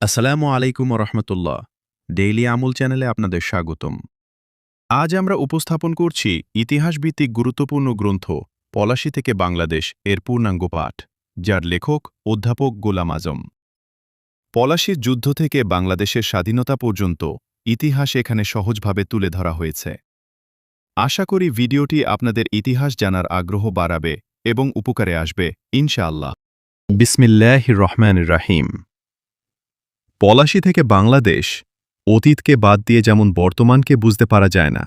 আসসালামু আলাইকুম রহমতুল্লাহ। ডেইলি আমল চ্যানেলে আপনাদের স্বাগতম। আজ আমরা উপস্থাপন করছি ইতিহাসভিত্তিক গুরুত্বপূর্ণ গ্রন্থ পলাশী থেকে বাংলাদেশ এর পূর্ণাঙ্গ পাঠ, যার লেখক অধ্যাপক গোলাম আজম। পলাশীর যুদ্ধ থেকে বাংলাদেশের স্বাধীনতা পর্যন্ত ইতিহাস এখানে সহজভাবে তুলে ধরা হয়েছে। আশা করি ভিডিওটি আপনাদের ইতিহাস জানার আগ্রহ বাড়াবে এবং উপকারে আসবে ইনশাআল্লাহ। বিসমিল্লাহির রহমানির রহিম। পলাশী থেকে বাংলাদেশ অতীতকে বাদ দিয়ে যেমন বর্তমানকে বুঝতে পারা যায় না,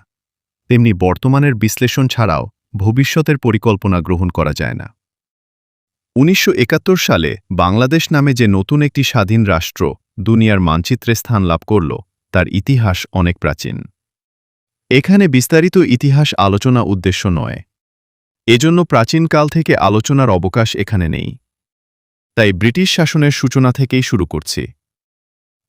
তেমনি বর্তমানের বিশ্লেষণ ছাড়াও ভবিষ্যতের পরিকল্পনা গ্রহণ করা যায় না। ১৯৭১ সালে বাংলাদেশ নামে যে নতুন একটি স্বাধীন রাষ্ট্র দুনিয়ার মানচিত্রে স্থান লাভ করল, তার ইতিহাস অনেক প্রাচীন। এখানে বিস্তারিত ইতিহাস আলোচনা উদ্দেশ্য নয়, এজন্য প্রাচীনকাল থেকে আলোচনার অবকাশ এখানে নেই। তাই ব্রিটিশ শাসনের সূচনা থেকেই শুরু করছি।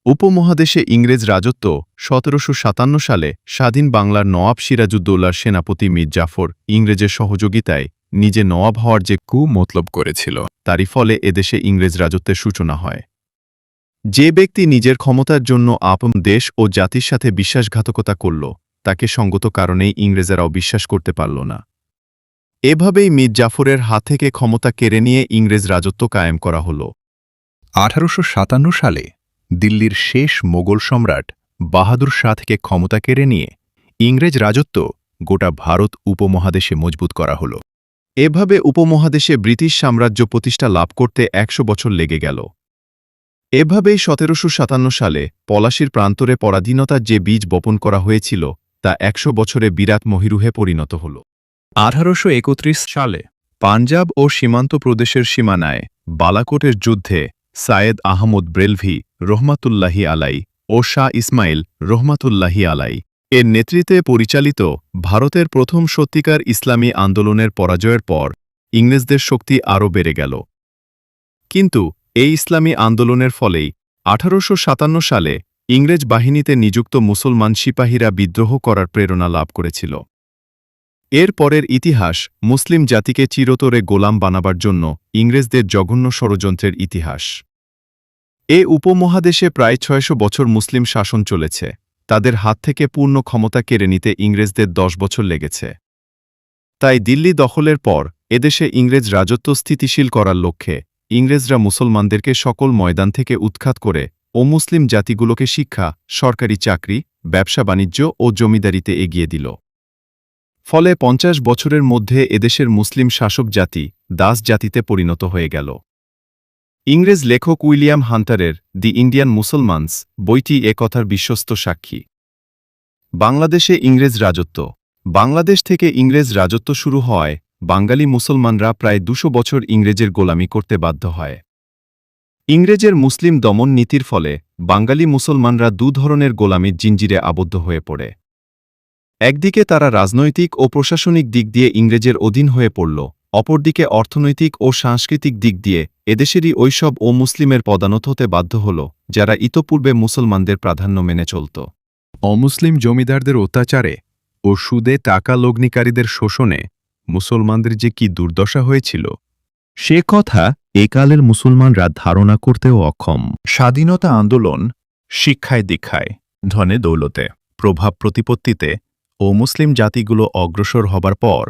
উপমহাদেশে ইংরেজ রাজত্ব ১৭৫৭ সালে স্বাধীন বাংলার নওয়াব সিরাজউদ্দৌলার সেনাপতি মীর জাফর ইংরেজের সহযোগিতায় নিজে নওয়াব হওয়ার যে মতলব করেছিল, তারই ফলে এদেশে ইংরেজ রাজত্বের সূচনা হয়। যে ব্যক্তি নিজের ক্ষমতার জন্য আপন দেশ ও জাতির সাথে বিশ্বাসঘাতকতা করল, তাকে সঙ্গত কারণেই ইংরেজেরাও বিশ্বাস করতে পারল না। এভাবেই মীর জাফরের হাত থেকে ক্ষমতা কেড়ে নিয়ে ইংরেজ রাজত্ব কায়েম করা হল। ১৮৫৭ সালে দিল্লির শেষ মোগল সম্রাট বাহাদুর শাহ থেকে ক্ষমতা কেড়ে নিয়ে ইংরেজ রাজত্ব গোটা ভারত উপমহাদেশে মজবুত করা হল। এভাবে উপমহাদেশে ব্রিটিশ সাম্রাজ্য প্রতিষ্ঠা লাভ করতে ১০০ বছর লেগে গেল। এভাবেই ১৭৫৭ সালে পলাশীর প্রান্তরে পরাধীনতার যে বীজ বপন করা হয়েছিল, তা ১০০ বছরে বিরাট মহিরুহে পরিণত হল। ১৮৩১ সালে পাঞ্জাব ও সীমান্ত প্রদেশের সীমানায় বালাকোটের যুদ্ধে সায়েদ আহমদ ব্রেলভি রহমাতুল্লাহি আলাই ও শাহ ইসমাইল রহমাতুল্লাহি আলাই এর নেতৃত্বে পরিচালিত ভারতের প্রথম সত্যিকার ইসলামী আন্দোলনের পরাজয়ের পর ইংরেজদের শক্তি আরও বেড়ে গেল। কিন্তু এই ইসলামী আন্দোলনের ফলেই ১৮৫৭ সালে ইংরেজ বাহিনীতে নিযুক্ত মুসলমান সিপাহীরা বিদ্রোহ করার প্রেরণা লাভ করেছিল। এর পরের ইতিহাস মুসলিম জাতিকে চিরতরে গোলাম বানাবার জন্য ইংরেজদের জঘন্য ষড়যন্ত্রের ইতিহাস। এ উপমহাদেশে প্রায় ৬০০ বছর মুসলিম শাসন চলেছে। তাদের হাত থেকে পূর্ণ ক্ষমতা কেড়ে নিতে ইংরেজদের ১০ বছর লেগেছে। তাই দিল্লি দখলের পর এদেশে ইংরেজ রাজত্ব স্থিতিশীল করার লক্ষ্যে ইংরেজরা মুসলমানদেরকে সকল ময়দান থেকে উৎখাত করে অমুসলিম জাতিগুলোকে শিক্ষা, সরকারি চাকরি, ব্যবসা বাণিজ্য ও জমিদারিতে এগিয়ে দিল। ফলে ৫০ বছরের মধ্যে এদেশের মুসলিম শাসক জাতি দাস জাতিতে পরিণত হয়ে গেল। ইংরেজ লেখক উইলিয়াম হান্টারের দি ইন্ডিয়ান মুসলমানস বইটি এ কথার বিশ্বস্ত সাক্ষী। বাংলাদেশে ইংরেজ রাজত্ব। বাংলাদেশ থেকে ইংরেজ রাজত্ব শুরু হওয়ায় বাঙালি মুসলমানরা প্রায় ২০০ বছর ইংরেজের গোলামি করতে বাধ্য হয়। ইংরেজের মুসলিম দমন নীতির ফলে বাঙালি মুসলমানরা দু ধরনের গোলামির জিঞ্জিরে আবদ্ধ হয়ে পড়ে। একদিকে তারা রাজনৈতিক ও প্রশাসনিক দিক দিয়ে ইংরেজের অধীন হয়ে পড়ল, অপরদিকে অর্থনৈতিক ও সাংস্কৃতিক দিক দিয়ে এদেশেরই ওইসব ও মুসলিমের পদানত হতে বাধ্য হল, যারা ইতপূর্বে মুসলমানদের প্রাধান্য মেনে চলত। অমুসলিম জমিদারদের অত্যাচারে ও সুদে টাকা লগ্নিকারীদের শোষণে মুসলমানদের যে কি দুর্দশা হয়েছিল, সে কথা একালের মুসলমানরা ধারণা করতেও অক্ষম। স্বাধীনতা আন্দোলন শিক্ষায় দীক্ষায়, ধনে দৌলতে, প্রভাব প্রতিপত্তিতে ও মুসলিম জাতিগুলো অগ্রসর হবার পর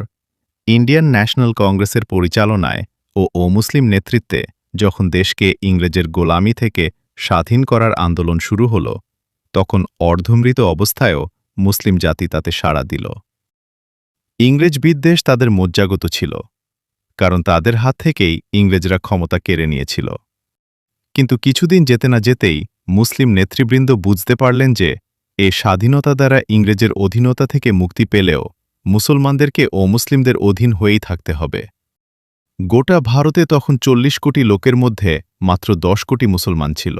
ইন্ডিয়ান ন্যাশনাল কংগ্রেসের পরিচালনায় ও অমুসলিম নেতৃত্বে যখন দেশকে ইংরেজের গোলামি থেকে স্বাধীন করার আন্দোলন শুরু হল, তখন অর্ধমৃত অবস্থায়ও মুসলিম জাতি তাতে সাড়া দিল। ইংরেজ বিদ্বেষ তাদের মজ্জাগত ছিল, কারণ তাদের হাত থেকেই ইংরেজরা ক্ষমতা কেড়ে নিয়েছিল। কিন্তু কিছুদিন যেতে না যেতেই মুসলিম নেতৃবৃন্দ বুঝতে পারলেন যে এ স্বাধীনতা দ্বারা ইংরেজের অধীনতা থেকে মুক্তি পেলেও মুসলমানদেরকে অমুসলিমদের অধীন হয়েই থাকতে হবে। গোটা ভারতে তখন ৪০ কোটি লোকের মধ্যে মাত্র ১০ কোটি মুসলমান ছিল।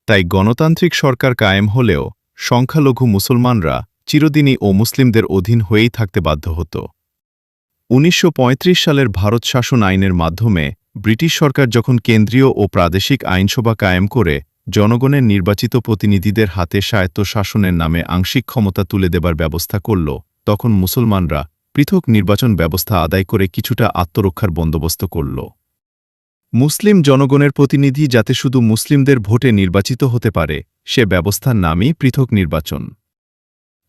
তাই গণতান্ত্রিক সরকার কায়েম হলেও সংখ্যালঘু মুসলমানরা চিরদিনই অমুসলিমদের অধীন হয়েই থাকতে বাধ্য হতো। ১৯৩৫ সালের ভারত শাসন আইনের মাধ্যমে ব্রিটিশ সরকার যখন কেন্দ্রীয় ও প্রাদেশিক আইনসভা কায়েম করে জনগণের নির্বাচিত প্রতিনিধিদের হাতে স্বায়ত্তশাসনের নামে আংশিক ক্ষমতা তুলে দেবার ব্যবস্থা করল, তখন মুসলমানরা পৃথক নির্বাচন ব্যবস্থা আদায় করে কিছুটা আত্মরক্ষার বন্দোবস্ত করল। মুসলিম জনগণের প্রতিনিধি যাতে শুধু মুসলিমদের ভোটে নির্বাচিত হতে পারে সে ব্যবস্থার নামই পৃথক নির্বাচন।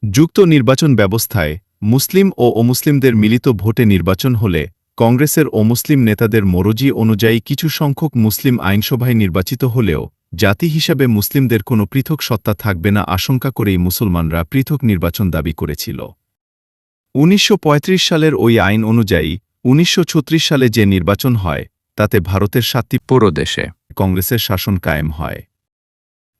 যুক্ত নির্বাচন ব্যবস্থায় মুসলিম ও অমুসলিমদের মিলিত ভোটে নির্বাচন হলে কংগ্রেসের অমুসলিম নেতাদের মরজি অনুযায়ী কিছু সংখ্যক মুসলিম আইনসভায় নির্বাচিত হলেও জাতি হিসাবে মুসলিমদের কোনো পৃথক সত্তা থাকবে না আশঙ্কা করেই মুসলমানরা পৃথক নির্বাচন দাবি করেছিল। 1935 সালের ওই আইন অনুযায়ী 1936 সালে যে নির্বাচন হয় তাতে ভারতের 7টি প্রদেশে কংগ্রেসের শাসন কায়েম হয়।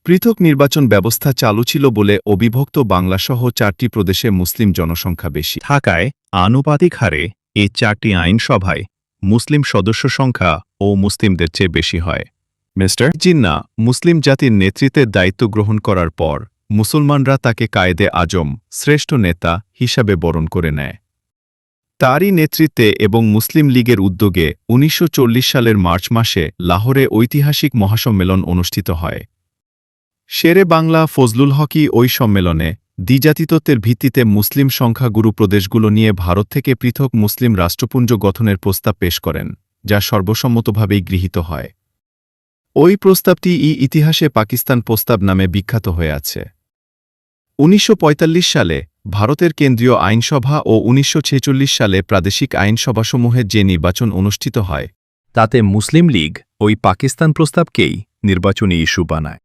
পৃথক নির্বাচন ব্যবস্থা চালু ছিল বলে অবিভক্ত বাংলাসহ 4টি প্রদেশে মুসলিম জনসংখ্যা বেশি থাকায় আনুপাতিক হারে এই 4টি আইনসভায় মুসলিম সদস্য সংখ্যা ও মুসলিমদের চেয়ে বেশি হয়। মিস্টার জিন্না মুসলিম জাতির নেতৃত্বের দায়িত্ব গ্রহণ করার পর মুসলমানরা তাকে কায়েদে আজম শ্রেষ্ঠ নেতা হিসাবে বরণ করে নেয়। তারই নেতৃত্বে এবং মুসলিম লীগের উদ্যোগে 1940 সালের মার্চ মাসে লাহোরে ঐতিহাসিক মহাসম্মেলন অনুষ্ঠিত হয়। শেরে বাংলা ফজলুল হকি ওই সম্মেলনে দ্বিজাতিত্বের ভিত্তিতে মুসলিম সংখ্যাগুরু প্রদেশগুলো নিয়ে ভারত থেকে পৃথক মুসলিম রাষ্ট্রপুঞ্জ গঠনের প্রস্তাব পেশ করেন, যা সর্বসম্মতভাবেই গৃহীত হয়। ওই প্রস্তাবটি ইতিহাসে পাকিস্তান প্রস্তাব নামে বিখ্যাত হয়ে আছে। 1945 সালে ভারতের কেন্দ্রীয় আইনসভা ও 1946 সালে প্রাদেশিক আইনসভাসমূহের যে নির্বাচন অনুষ্ঠিত হয় তাতে মুসলিম লীগ ওই পাকিস্তান প্রস্তাবকেই নির্বাচনী ইস্যু বানায়।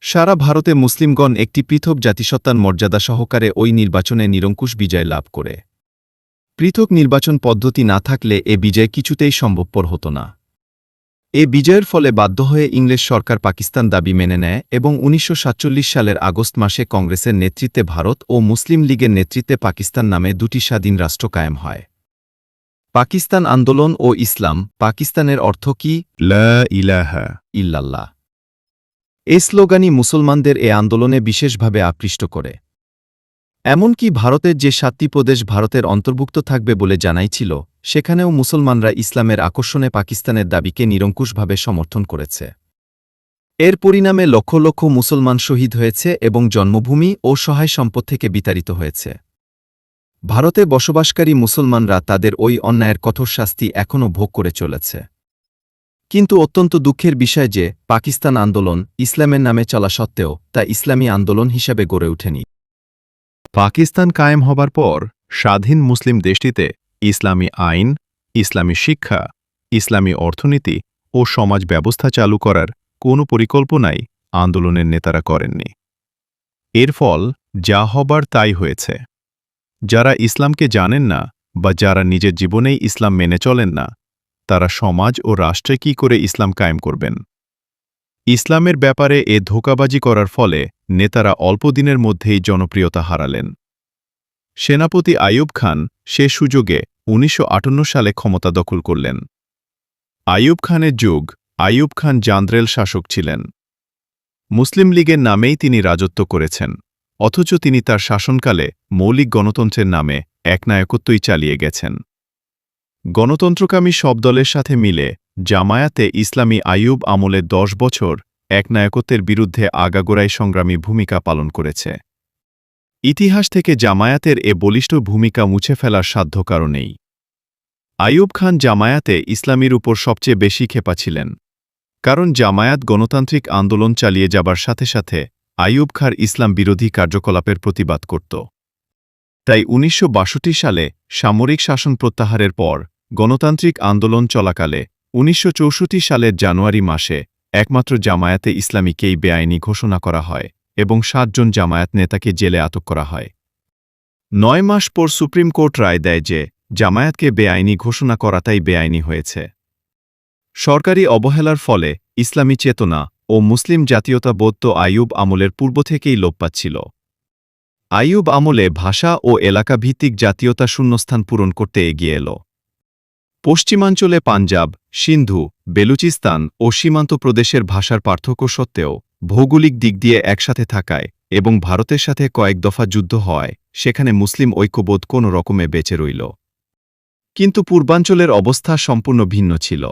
সারা ভারতে মুসলিমগণ একটি পৃথক জাতিসত্তার মর্যাদা সহকারে ওই নির্বাচনে নিরঙ্কুশ বিজয় লাভ করে। পৃথক নির্বাচন পদ্ধতি না থাকলে এ বিজয় কিছুতেই সম্ভবপর হতো না। এ বিজয়ের ফলে বাধ্য হয়ে ইংরেজ সরকার পাকিস্তান দাবি মেনে নেয় এবং 1947 সালের আগস্ট মাসে কংগ্রেসের নেতৃত্বে ভারত ও মুসলিম লীগের নেতৃত্বে পাকিস্তান নামে দুটি স্বাধীন রাষ্ট্র কায়েম হয়। পাকিস্তান আন্দোলন ও ইসলাম পাকিস্তানের অর্থ কি? লা ইলাহা ইল্লাল্লাহ। এই স্লোগানই মুসলমানদের এ আন্দোলনে বিশেষভাবে আকৃষ্ট করে। এমনকি ভারতের যে 7টি প্রদেশ ভারতের অন্তর্ভুক্ত থাকবে বলে জানাই ছিল, সেখানেও মুসলমানরা ইসলামের আকর্ষণে পাকিস্তানের দাবিকে নিরঙ্কুশভাবে সমর্থন করেছে। এর পরিণামে লক্ষ লক্ষ মুসলমান শহীদ হয়েছে এবং জন্মভূমি ও সহায় সম্পদ থেকে বিতাড়িত হয়েছে। ভারতে বসবাসকারী মুসলমানরা তাদের ওই অন্যায়ের কঠোর শাস্তি এখনও ভোগ করে চলেছে। কিন্তু অত্যন্ত দুঃখের বিষয় যে পাকিস্তান আন্দোলন ইসলামের নামে চলা সত্ত্বেও তা ইসলামী আন্দোলন হিসাবে গড়ে ওঠেনি। পাকিস্তান কায়েম হবার পর স্বাধীন মুসলিম দেশটিতে ইসলামী আইন, ইসলামী শিক্ষা, ইসলামী অর্থনীতি ও সমাজ ব্যবস্থা চালু করার কোনো পরিকল্পনাই আন্দোলনের নেতারা করেননি। এর ফল যা হবার তাই হয়েছে। যারা ইসলামকে জানেন না বা যারা নিজের জীবনেই ইসলাম মেনে চলেন না, তারা সমাজ ও রাষ্ট্রে কি করে ইসলাম কায়েম করবেন? ইসলামের ব্যাপারে এ ধোঁকাবাজি করার ফলে নেতারা অল্প দিনের মধ্যেই জনপ্রিয়তা হারালেন। সেনাপতি আইয়ুব খান সে সুযোগে 1958 সালে ক্ষমতা দখল করলেন। আইয়ুব খানের যুগ আইয়ুব খান জান্দ্রেল শাসক ছিলেন। মুসলিম লীগের নামেই তিনি রাজত্ব করেছেন, অথচ তিনি তার শাসনকালে মৌলিক গণতন্ত্রের নামে একনায়কত্বই চালিয়ে গেছেন। গণতন্ত্রকামী সব দলের সাথে মিলে জামায়াতে ইসলামী আইয়ুব আমলে 10 বছর একনায়কত্বের বিরুদ্ধে আগাগোড়াই সংগ্রামী ভূমিকা পালন করেছে। ইতিহাস থেকে জামায়াতের এ বলিষ্ঠ ভূমিকা মুছে ফেলার সাধ্য কারণেই। আইয়ুব খান জামায়াতে ইসলামীর উপর সবচেয়ে বেশি ক্ষেপা ছিলেন, কারণ জামায়াত গণতান্ত্রিক আন্দোলন চালিয়ে যাবার সাথে সাথে আইয়ুব খাঁর ইসলাম বিরোধী কার্যকলাপের প্রতিবাদ করত। তাই 1962 সালে সামরিক শাসন প্রত্যাহারের পর গণতান্ত্রিক আন্দোলন চলাকালে 1964 সালের জানুয়ারি মাসে একমাত্র জামায়াতে ইসলামীকেই বেআইনি ঘোষণা করা হয় এবং 7 জন জামায়াত নেতাকে জেলে আটক করা হয়। 9 মাস পর সুপ্রিম কোর্ট রায় দেয় যে জামায়াতকে বেআইনি ঘোষণা করাটাই বেআইনি হয়েছে। সরকারি অবহেলার ফলে ইসলামী চেতনা ও মুসলিম জাতীয়তাবোধ তো আইয়ুব আমলের পূর্ব থেকেই লোপ পাচ্ছিল। আইয়ুব আমলে ভাষা ও এলাকাভিত্তিক জাতীয়তা শূন্যস্থান পূরণ করতে এগিয়ে এল। পশ্চিমাঞ্চলে পাঞ্জাব, সিন্ধু, বেলুচিস্তান ও সীমান্ত প্রদেশের ভাষার পার্থক্য সত্ত্বেও ভৌগোলিক দিক দিয়ে একসাথে থাকায় এবং ভারতের সাথে কয়েক দফা যুদ্ধ হওয়ায় সেখানে মুসলিম ঐক্যবোধ কোনো রকমে বেঁচে রইল। কিন্তু পূর্বাঞ্চলের অবস্থা সম্পূর্ণ ভিন্ন ছিল।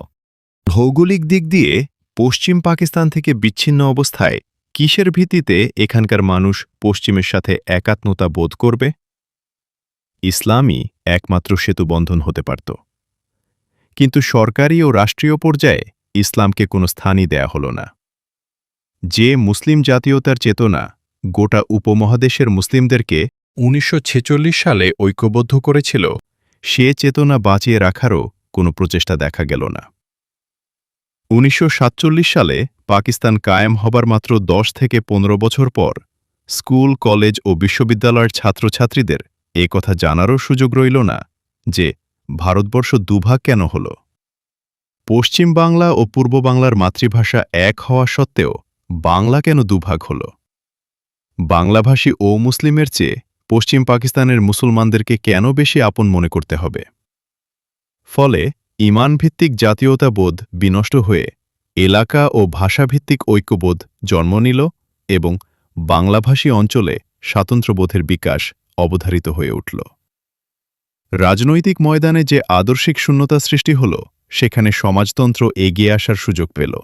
ভৌগোলিক দিক দিয়ে পশ্চিম পাকিস্তান থেকে বিচ্ছিন্ন অবস্থায় কিসের ভিত্তিতে এখানকার মানুষ পশ্চিমের সাথে একাত্মতা বোধ করবে? ইসলামই একমাত্র সেতুবন্ধন হতে পারত। কিন্তু সরকারি ও রাষ্ট্রীয় পর্যায়ে ইসলামকে কোনো স্থানই দেয়া হল না। যে মুসলিম জাতীয়তার চেতনা গোটা উপমহাদেশের মুসলিমদেরকে 1946 সালে ঐক্যবদ্ধ করেছিল, সে চেতনা বাঁচিয়ে রাখারও কোনো প্রচেষ্টা দেখা গেল না। 1947 সালে পাকিস্তান কায়েম হবার মাত্র 10 থেকে 15 বছর পর স্কুল, কলেজ ও বিশ্ববিদ্যালয়ের ছাত্রছাত্রীদের এ কথা জানারও সুযোগ রইল না যে ভারতবর্ষ দুভাগ কেন হল। পশ্চিম বাংলা ও পূর্ব বাংলার মাতৃভাষা এক হওয়া সত্ত্বেও বাংলা কেন দুভাগ হল? বাংলাভাষী ও মুসলিমের চেয়ে পশ্চিম পাকিস্তানের মুসলমানদেরকে কেন বেশি আপন মনে করতে হবে? ফলে ঈমানভিত্তিক জাতীয়তাবোধ বিনষ্ট হয়ে এলাকা ও ভাষাভিত্তিক ঐক্যবোধ জন্ম নিল এবং বাংলাভাষী অঞ্চলে স্বাতন্ত্র্যবোধের বিকাশ অবধারিত হয়ে উঠল। রাজনৈতিক ময়দানে যে আদর্শিক শূন্যতা সৃষ্টি হল, সেখানে সমাজতন্ত্র এগিয়ে আসার সুযোগ পেল।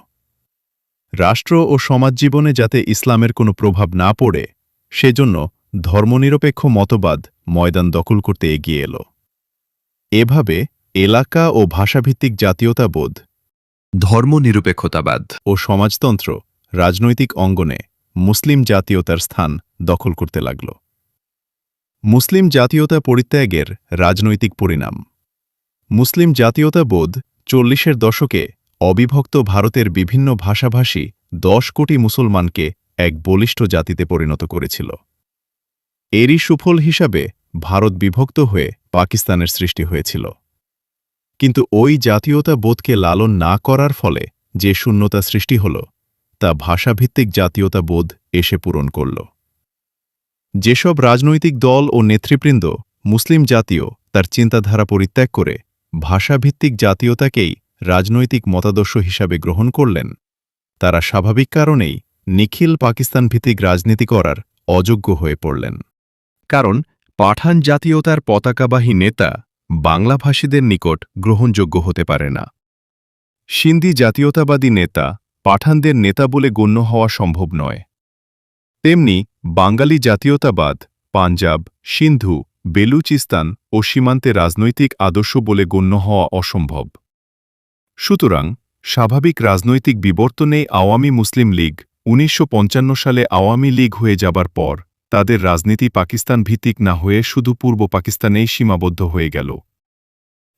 রাষ্ট্র ও সমাজ জীবনে যাতে ইসলামের কোনো প্রভাব না পড়ে, সেজন্য ধর্মনিরপেক্ষ মতবাদ ময়দান দখল করতে এগিয়ে এল। এভাবে এলাকা ও ভাষাভিত্তিক জাতীয়তাবোধ, ধর্মনিরপেক্ষতাবাদ ও সমাজতন্ত্র রাজনৈতিক অঙ্গনে মুসলিম জাতীয়তার স্থান দখল করতে লাগল। মুসলিম জাতীয়তা পরিত্যাগের রাজনৈতিক পরিণাম। মুসলিম জাতীয়তাবোধ 40-এর দশকে অবিভক্ত ভারতের বিভিন্ন ভাষাভাষী 10 কোটি মুসলমানকে এক বলিষ্ঠ জাতিতে পরিণত করেছিল। এরই সুফল হিসাবে ভারত বিভক্ত হয়ে পাকিস্তানের সৃষ্টি হয়েছিল। কিন্তু ওই জাতীয়তাবোধকে লালন না করার ফলে যে শূন্যতা সৃষ্টি হল, তা ভাষাভিত্তিক জাতীয়তাবোধ এসে পূরণ করল। যেসব রাজনৈতিক দল ও নেতৃবৃন্দ মুসলিম জাতীয় তার চিন্তাধারা পরিত্যাগ করে ভাষাভিত্তিক জাতীয়তাকেই রাজনৈতিক মতাদর্শ হিসাবে গ্রহণ করলেন, তারা স্বাভাবিক কারণেই নিখিল পাকিস্তান ভিত্তিক রাজনীতি করার অযোগ্য হয়ে পড়লেন। কারণ পাঠান জাতীয়তার পতাকাবাহী নেতা বাংলাভাষীদের নিকট গ্রহণযোগ্য হতে পারে না। সিন্ধি জাতীয়তাবাদী নেতা পাঠানদের নেতা বলে গণ্য হওয়া সম্ভব নয়। তেমনি বাঙালি জাতীয়তাবাদ পাঞ্জাব, সিন্ধু, বেলুচিস্তান ও সীমান্তে রাজনৈতিক আদর্শ বলে গণ্য হওয়া অসম্ভব। সুতরাং স্বাভাবিক রাজনৈতিক বিবর্তনেই আওয়ামী মুসলিম লীগ 1955 সালে আওয়ামী লীগ হয়ে যাবার পর তাদের রাজনীতি পাকিস্তান ভিত্তিক না হয়ে শুধু পূর্ব পাকিস্তানেই সীমাবদ্ধ হয়ে গেল।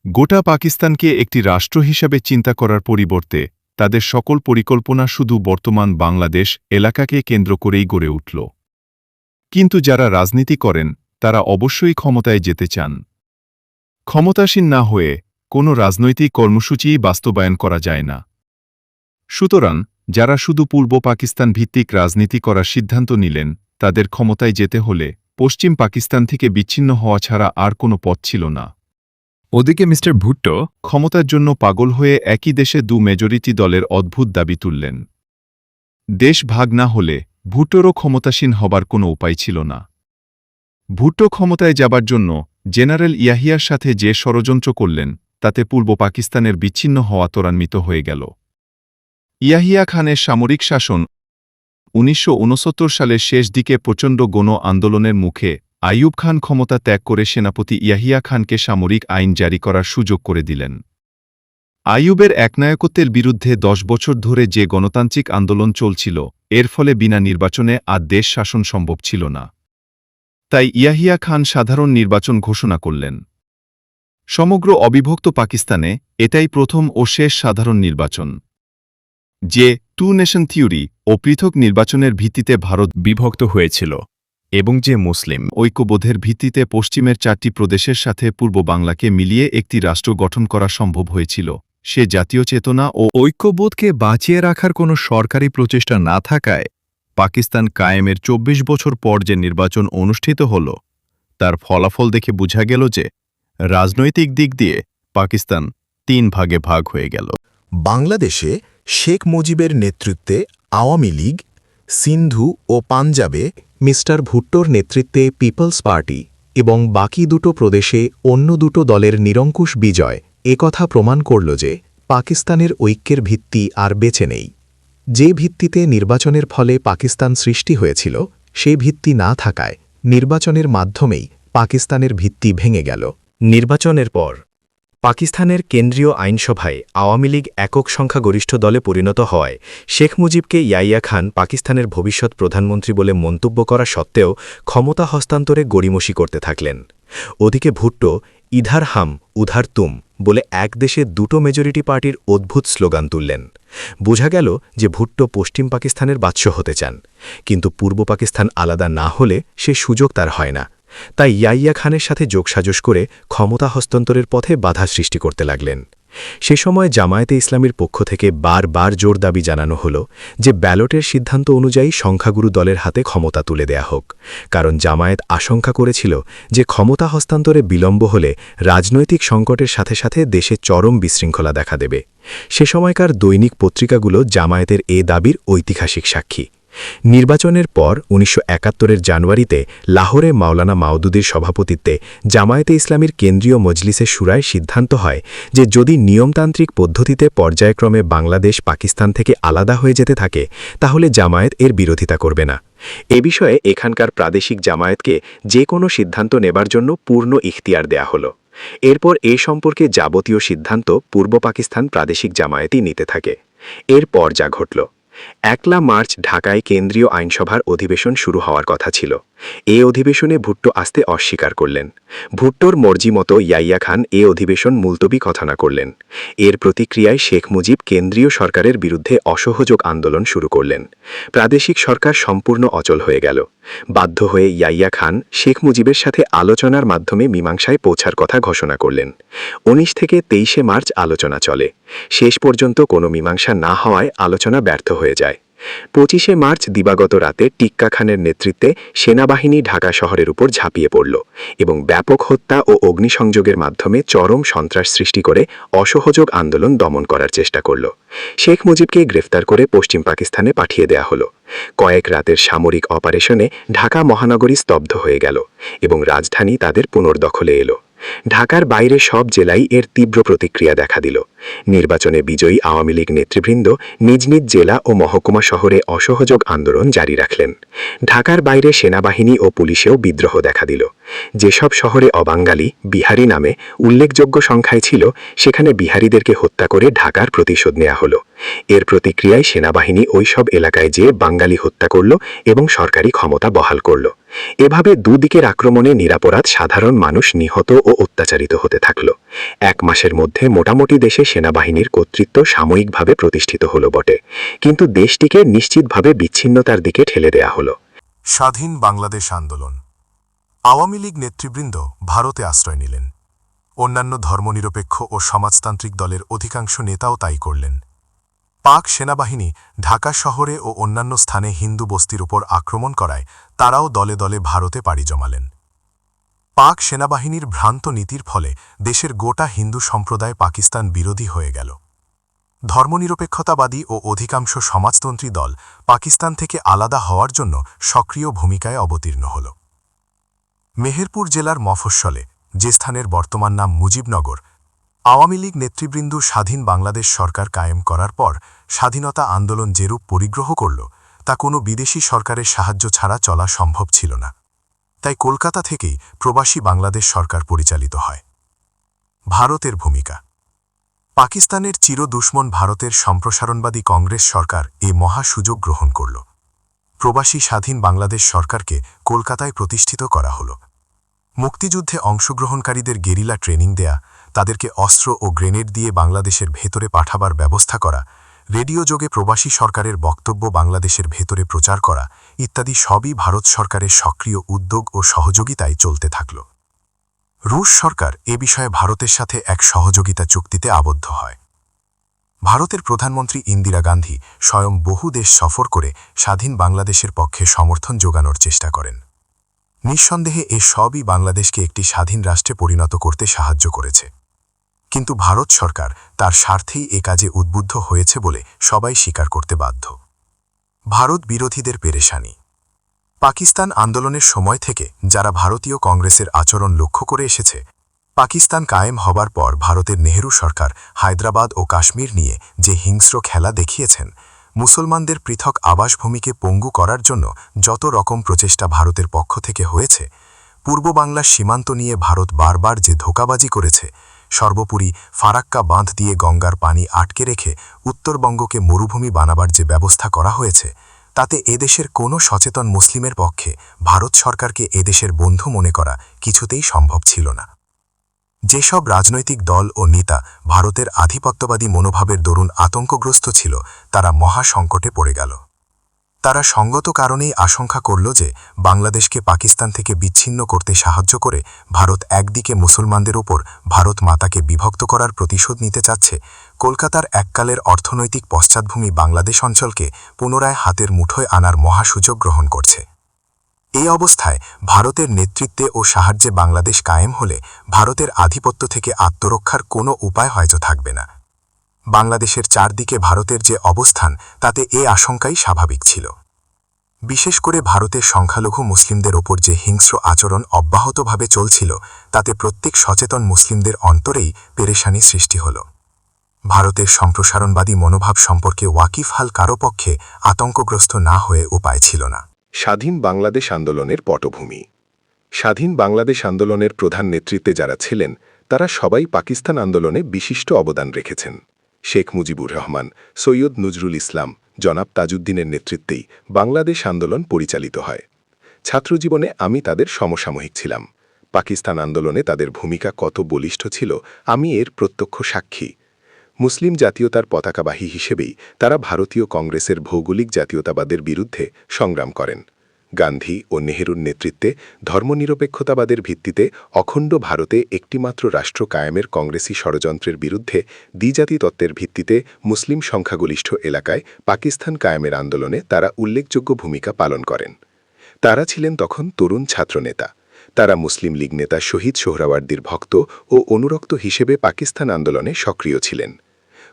গোটা পাকিস্তানকে একটি রাষ্ট্র হিসাবে চিন্তা করার পরিবর্তে তাদের সকল পরিকল্পনা শুধু বর্তমান বাংলাদেশ এলাকাকে কেন্দ্র করেই গড়ে উঠল। কিন্তু যারা রাজনীতি করেন তারা অবশ্যই ক্ষমতায় যেতে চান। ক্ষমতাসীন না হয়ে কোনো রাজনৈতিক কর্মসূচিই বাস্তবায়ন করা যায় না। সুতরাং যারা শুধু পূর্ব পাকিস্তান ভিত্তিক রাজনীতি করার সিদ্ধান্ত নিলেন, তাদের ক্ষমতায় যেতে হলে পশ্চিম পাকিস্তান থেকে বিচ্ছিন্ন হওয়া ছাড়া আর কোনো পথ ছিল না। ওদিকে মিস্টার ভুট্টো ক্ষমতার জন্য পাগল হয়ে একই দেশে মেজরিটি দলের অদ্ভুত দাবি তুললেন। দেশ ভাগ না হলে ভুট্টোরও ক্ষমতাসীন হবার কোনো উপায় ছিল না। ভুট্টো ক্ষমতায় যাবার জন্য জেনারেল ইয়াহিয়ার সাথে যে ষড়যন্ত্র করলেন, তাতে পূর্ব পাকিস্তানের বিচ্ছিন্ন হওয়া ত্বরান্বিত হয়ে গেল। ইয়াহিয়া খানের সামরিক শাসন 1969 সালের শেষ দিকে প্রচণ্ড গণ আন্দোলনের মুখে আইয়ুব খান ক্ষমতা ত্যাগ করে সেনাপতি ইয়াহিয়া খানকে সামরিক আইন জারি করার সুযোগ করে দিলেন। আইয়ুবের একনায়কত্বের বিরুদ্ধে 10 বছর ধরে যে গণতান্ত্রিক আন্দোলন চলছিল, এর ফলে বিনা নির্বাচনে আর দেশ শাসন সম্ভব ছিল না। তাই ইয়াহিয়া খান সাধারণ নির্বাচন ঘোষণা করলেন। সমগ্র অবিভক্ত পাকিস্তানে এটাই প্রথম ও শেষ সাধারণ নির্বাচন। যে টু নেশন থিওরি ও পৃথক নির্বাচনের ভিত্তিতে ভারত বিভক্ত হয়েছিল এবং যে মুসলিম ঐক্যবোধের ভিত্তিতে পশ্চিমের 4টি প্রদেশের সাথে পূর্ব বাংলাকে মিলিয়ে একটি রাষ্ট্র গঠন করা সম্ভব হয়েছিল, সে জাতীয় চেতনা ও ঐক্যবোধকে বাঁচিয়ে রাখার কোনো সরকারি প্রচেষ্টা না থাকায় পাকিস্তান কায়েমের 24 বছর পর যে নির্বাচন অনুষ্ঠিত হল, তার ফলাফল দেখে বোঝা গেল যে রাজনৈতিক দিক দিয়ে পাকিস্তান 3 ভাগে ভাগ হয়ে গেল। বাংলাদেশে শেখ মুজিবের নেতৃত্বে আওয়ামী লীগ, সিন্ধু ও পাঞ্জাবে মিস্টার ভুট্টোর নেতৃত্বে পিপলস পার্টি এবং বাকি দুটো প্রদেশে অন্য দুটো দলের নিরঙ্কুশ বিজয় একথা প্রমাণ করল যে পাকিস্তানের ঐক্যের ভিত্তি আর বেঁচে নেই। যে ভিত্তিতে নির্বাচনের ফলে পাকিস্তান সৃষ্টি হয়েছিল, সেই ভিত্তি না থাকায় নির্বাচনের মাধ্যমেই পাকিস্তানের ভিত্তি ভেঙে গেল। নির্বাচনের পর পাকিস্তানের কেন্দ্রীয় আইনসভায় আওয়ামী লীগ একক সংখ্যাগরিষ্ঠ দলে পরিণত হওয়ায় শেখ মুজিবকে ইয়াইয়া খান পাকিস্তানের ভবিষ্যৎ প্রধানমন্ত্রী বলে মন্তব্য করা সত্ত্বেও ক্ষমতা হস্তান্তরে গড়িমসি করতে থাকলেন। ওদিকে ভুট্টো ইধার হাম উধার তুম বলে এক দেশে দুটো মেজরিটি পার্টির অদ্ভুত স্লোগান তুললেন। বোঝা গেল যে ভুট্টো পশ্চিম পাকিস্তানের বাদশাহ হতে চান, কিন্তু পূর্ব পাকিস্তান আলাদা না হলে সে সুযোগ তার হয় না। তাই ইয়াইয়া খানের সাথে যোগসাজশ করে ক্ষমতা হস্তান্তরের পথে বাধা সৃষ্টি করতে লাগলেন। সে সময় জামায়াতে ইসলামীর পক্ষ থেকে বারবার জোর দাবি জানানো হল যে ব্যালটের সিদ্ধান্ত অনুযায়ী সংখ্যাগুরু দলের হাতে ক্ষমতা তুলে দেয়া হোক, কারণ জামায়াত আশঙ্কা করেছিল যে ক্ষমতা হস্তান্তরে বিলম্ব হলে রাজনৈতিক সংকটের সাথে সাথে দেশে চরম বিশৃঙ্খলা দেখা দেবে। সে সময়কার দৈনিক পত্রিকাগুলো জামায়াতের এ দাবির ঐতিহাসিক সাক্ষী। নির্বাচনের পর ১৯৭১-এর জানুয়ারিতে লাহোরে মাওলানা মাওদুদির সভাপতিত্বে জামায়াতে ইসলামীর কেন্দ্রীয় মজলিসে শুরায় সিদ্ধান্ত হয় যে যদি নিয়মতান্ত্রিক পদ্ধতিতে পর্যায়ক্রমে বাংলাদেশ পাকিস্তান থেকে আলাদা হয়ে যেতে থাকে তাহলে জামায়াত এর বিরোধিতা করবে না। এ বিষয়ে এখানকার প্রাদেশিক জামায়াতকে যে কোনো সিদ্ধান্ত নেবার জন্য পূর্ণ ইখতিয়ার দেয়া হল। এরপর এ সম্পর্কে যাবতীয় সিদ্ধান্ত পূর্ব পাকিস্তান প্রাদেশিক জামায়াতই নিতে থাকে। এরপর যা ঘটল, ১ মার্চ ঢাকায় কেন্দ্রীয় আইনসভার অধিবেশন শুরু হওয়ার কথা ছিল। এ অধিবেশনে ভুট্টো আসতে অস্বীকার করলেন। ভুট্টোর মর্জি মতো ইয়াইয়া খান এ অধিবেশন মুলতবি ঘোষণা করলেন। এর প্রতিক্রিয়ায় শেখ মুজিব কেন্দ্রীয় সরকারের বিরুদ্ধে অসহযোগ আন্দোলন শুরু করলেন। প্রাদেশিক সরকার সম্পূর্ণ অচল হয়ে গেল। বাধ্য হয়ে ইয়াইয়া খান শেখ মুজিবের সাথে আলোচনার মাধ্যমে মীমাংসায় পৌঁছার কথা ঘোষণা করলেন। ১৯ থেকে ২৩ মার্চ আলোচনা চলে। শেষ পর্যন্ত কোনো মীমাংসা না হওয়ায় আলোচনা ব্যর্থ হয়ে যায়। ২৫ মার্চ দিবাগত রাতে টিক্কা খানের নেতৃত্বে সেনাবাহিনী ঢাকা শহরের উপর ঝাঁপিয়ে পড়ল এবং ব্যাপক হত্যা ও অগ্নিসংযোগের মাধ্যমে চরম সন্ত্রাস সৃষ্টি করে অসহযোগ আন্দোলন দমন করার চেষ্টা করল। শেখ মুজিবকে গ্রেফতার করে পশ্চিম পাকিস্তানে পাঠিয়ে দেয়া হল। কয়েক রাতের সামরিক অপারেশনে ঢাকা মহানগরী স্তব্ধ হয়ে গেল এবং রাজধানী তাদের পুনর্দখলে এলো। ঢাকার বাইরে সব জেলায় এর তীব্র প্রতিক্রিয়া দেখা দিল। নির্বাচনে বিজয়ী আওয়ামী লীগ নেতৃবৃন্দ নিজ নিজ জেলা ও মহকুমা শহরে অসহযোগ আন্দোলন জারি রাখলেন। ঢাকার বাইরে সেনাবাহিনী ও পুলিশেও বিদ্রোহ দেখা দিল। যেসব শহরে অবাঙ্গালী বিহারি নামে উল্লেখযোগ্য সংখ্যায় ছিল, সেখানে বিহারিদেরকে হত্যা করে ঢাকার প্রতিশোধ নেওয়া হলো। এর প্রতিক্রিয়ায় সেনাবাহিনী ওইসব এলাকায় যেয়ে বাঙালি হত্যা করল এবং সরকারি ক্ষমতা বহাল করল। এভাবে দুদিকের আক্রমণে নিরাপরাধ সাধারণ মানুষ নিহত ও অত্যাচারিত হতে থাকল। ১ মাসের মধ্যে মোটামুটি দেশে সেনাবাহিনীর কর্তৃত্ব সাময়িকভাবে প্রতিষ্ঠিত হল বটে, কিন্তু দেশটিকে নিশ্চিতভাবে বিচ্ছিন্নতার দিকে ঠেলে দেয়া হল। স্বাধীন বাংলাদেশ আন্দোলন। আওয়ামী লীগ নেতৃবৃন্দ ভারতে আশ্রয় নিলেন। অন্যান্য ধর্মনিরপেক্ষ ও সমাজতান্ত্রিক দলের অধিকাংশ নেতাও তাই করলেন। পাক সেনাবাহিনী ঢাকা শহরে ও অন্যান্য স্থানে হিন্দু বস্তির উপর আক্রমণ করায় তারাও দলে দলে ভারতে পাড়ি জমালেন। পাক সেনাবাহিনীর ভ্রান্ত নীতির ফলে দেশের গোটা হিন্দু সম্প্রদায় পাকিস্তান বিরোধী হয়ে গেল। ধর্মনিরপেক্ষতাবাদী ও অধিকাংশ সমাজতন্ত্রী দল পাকিস্তান থেকে আলাদা হওয়ার জন্য সক্রিয় ভূমিকায় অবতীর্ণ হল। মেহেরপুর জেলার মফস্বলে, যে স্থানের বর্তমান নাম মুজিবনগর, আওয়ামী লীগ নেতৃবৃন্দ স্বাধীন বাংলাদেশ সরকার কায়েম করার পর স্বাধীনতা আন্দোলন যেরূপ পরিগ্রহ করল, তা কোনো বিদেশি সরকারের সাহায্য ছাড়া চলা সম্ভব ছিল না। তাই কলকাতা থেকেই প্রবাসী বাংলাদেশ সরকার পরিচালিত হয়। ভারতের ভূমিকা। পাকিস্তানের চিরদুশ্মন ভারতের সম্প্রসারণবাদী কংগ্রেস সরকার এ মহা সুযোগ গ্রহণ করল। প্রবাসী স্বাধীন বাংলাদেশ সরকারকে কলকাতায় প্রতিষ্ঠিত করা হল। মুক্তিযুদ্ধে অংশগ্রহণকারীদের গেরিলা ট্রেনিং দেয়া, তাদেরকে অস্ত্র ও গ্রেনেড দিয়ে বাংলাদেশের ভেতরে পাঠাবার ব্যবস্থা করা, রেডিও যোগে প্রবাসী সরকারের বক্তব্য বাংলাদেশের ভেতরে প্রচার করা ইত্যাদি সবই ভারত সরকারের সক্রিয় উদ্যোগ ও সহযোগিতায় চলতে থাকল। রুশ সরকার এ বিষয়ে ভারতের সাথে এক সহযোগিতা চুক্তিতে আবদ্ধ হয়। ভারতের প্রধানমন্ত্রী ইন্দিরা গান্ধী স্বয়ং বহু দেশ সফর করে স্বাধীন বাংলাদেশের পক্ষে সমর্থন জোগানোর চেষ্টা করেন। নিঃসন্দেহে এ সবই বাংলাদেশকে একটি স্বাধীন রাষ্ট্রে পরিণত করতে সাহায্য করেছে, কিন্তু ভারত সরকার তার স্বার্থেই এ কাজে উদ্বুদ্ধ হয়েছে বলে সবাই স্বীকার করতে বাধ্য। ভারত বিরোধীদের পেরেশানি। পাকিস্তান আন্দোলনের সময় থেকে যারা ভারতীয় কংগ্রেসের আচরণ লক্ষ্য করে এসেছে, পাকিস্তান কায়েম হবার পর ভারতের নেহেরু সরকার হায়দ্রাবাদ ও কাশ্মীর নিয়ে যে হিংস্র খেলা দেখিয়েছেন, মুসলমানদের পৃথক আবাসভূমিকে পঙ্গু করার জন্য যত রকম প্রচেষ্টা ভারতের পক্ষ থেকে হয়েছে, পূর্ব বাংলার সীমান্ত নিয়ে ভারত বারবার যে ধোঁকাবাজি করেছে, সর্বোপরি ফারাক্কা বাঁধ দিয়ে গঙ্গার পানি আটকে রেখে উত্তরবঙ্গকে মরুভূমি বানাবার যে ব্যবস্থা করা হয়েছে তাতে এদেশের কোনো সচেতন মুসলিমের পক্ষে ভারত সরকারকে এদেশের বন্ধু মনে করা কিছুতেই সম্ভব ছিল না। যেসব রাজনৈতিক দল ও নেতা ভারতের আধিপত্যবাদী মনোভাবের দরুন আতঙ্কগ্রস্ত ছিল তারা মহা সংকটে পড়ে গেল। তারা সঙ্গত কারণেই আশঙ্কা করল যে বাংলাদেশকে পাকিস্তান থেকে বিচ্ছিন্ন করতে সাহায্য করে ভারত একদিকে মুসলমানদের ওপর ভারত মাতাকে বিভক্ত করার প্রতিশোধ নিতে চাচ্ছে, কলকাতার এককালের অর্থনৈতিক পশ্চাৎভূমি বাংলাদেশ অঞ্চলকে পুনরায় হাতের মুঠোয় আনার মহাসুযোগ গ্রহণ করছে। এই অবস্থায় ভারতের নেতৃত্বে ও সাহায্যে বাংলাদেশ কায়েম হলে ভারতের আধিপত্য থেকে আত্মরক্ষার কোনো উপায় হয়তো থাকবে না। বাংলাদেশের চারদিকে ভারতের যে অবস্থান তাতে এ আশঙ্কাই স্বাভাবিক ছিল। বিশেষ করে ভারতের সংখ্যালঘু মুসলিমদের ওপর যে হিংস্র আচরণ অব্যাহতভাবে চলছিল তাতে প্রত্যেক সচেতন মুসলিমদের অন্তরেই পেরেশানি সৃষ্টি হল। ভারতের সম্প্রসারণবাদী মনোভাব সম্পর্কে ওয়াকিফহাল কারো পক্ষে আতঙ্কগ্রস্ত না হয়ে উপায় ছিল না। স্বাধীন বাংলাদেশ আন্দোলনের পটভূমি। স্বাধীন বাংলাদেশ আন্দোলনের প্রধান নেতৃত্বে যারা ছিলেন তারা সবাই পাকিস্তান আন্দোলনে বিশিষ্ট অবদান রেখেছেন। শেখ মুজিবুর রহমান, সৈয়দ নজরুল ইসলাম, জনাব তাজউদ্দিনের নেতৃত্বেই বাংলাদেশ আন্দোলন পরিচালিত হয়। ছাত্রজীবনে আমি তাদের সমসাময়িক ছিলাম। পাকিস্তান আন্দোলনে তাদের ভূমিকা কত বলিষ্ঠ ছিল আমি এর প্রত্যক্ষ সাক্ষী। মুসলিম জাতীয়তার পতাকাবাহী হিসেবেই তারা ভারতীয় কংগ্রেসের ভৌগোলিক জাতীয়তাবাদের বিরুদ্ধে সংগ্রাম করেন। গান্ধী ও নেহরুর নেতৃত্বে ধর্মনিরপেক্ষতাবাদের ভিত্তিতে অখণ্ড ভারতে একটিমাত্র রাষ্ট্র কায়েমের কংগ্রেসী ষড়যন্ত্রের বিরুদ্ধে দ্বিজাতি তত্ত্বের ভিত্তিতে মুসলিম সংখ্যাগরিষ্ঠ এলাকায় পাকিস্তান কায়েমের আন্দোলনে তারা উল্লেখযোগ্য ভূমিকা পালন করেন। তারা ছিলেন তখন তরুণ ছাত্রনেতা। তারা মুসলিম লীগ নেতা শহীদ সোহরাওয়ার্দীর ভক্ত ও অনুরক্ত হিসেবে পাকিস্তান আন্দোলনে সক্রিয় ছিলেন।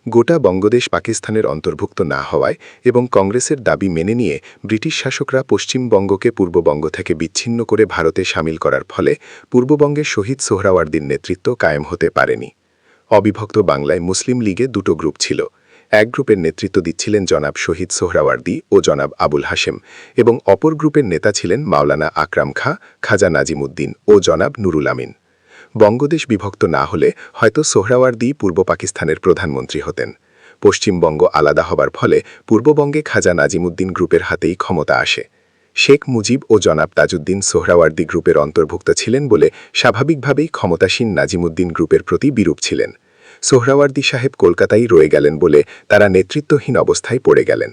গোটা বঙ্গদেশ পাকিস্তানের অন্তর্ভুক্ত না হওয়ায় এবং কংগ্রেসের দাবি মেনে নিয়ে ব্রিটিশ শাসকরা পশ্চিমবঙ্গকে পূর্ববঙ্গ থেকে বিচ্ছিন্ন করে ভারতে সামিল করার ফলে পূর্ববঙ্গে শহীদ সোহরাওয়ার্দীর নেতৃত্ব কায়েম হতে পারেনি। অবিভক্ত বাংলায় মুসলিম লীগে দুটো গ্রুপ ছিল। এক গ্রুপের নেতৃত্ব দিচ্ছিলেন জনাব শহীদ সোহরাওয়ার্দী ও জনাব আবুল হাশেম এবং অপর গ্রুপের নেতা ছিলেন মাওলানা আকরাম খাঁ, খাজা নাজিমুদ্দিন ও জনাব নুরুল আমিন। বঙ্গদেশ বিভক্ত না হলে হয়তো সোহরাওয়ার্দী পূর্ব পাকিস্তানের প্রধানমন্ত্রী হতেন। পশ্চিমবঙ্গ আলাদা হবার ফলে পূর্ববঙ্গে খাজা নাজিমুদ্দিন গ্রুপের হাতেই ক্ষমতা আসে। শেখ মুজিব ও জনাব তাজউদ্দিন সোহরাওয়ার্দী গ্রুপের অন্তর্ভুক্ত ছিলেন বলে স্বাভাবিকভাবেই ক্ষমতাসীন নাজিমুদ্দিন গ্রুপের প্রতি বিরূপ ছিলেন। সোহরাওয়ার্দী সাহেব কলকাতায় রয়ে গেলেন বলে তারা নেতৃত্বহীন অবস্থায় পড়ে গেলেন।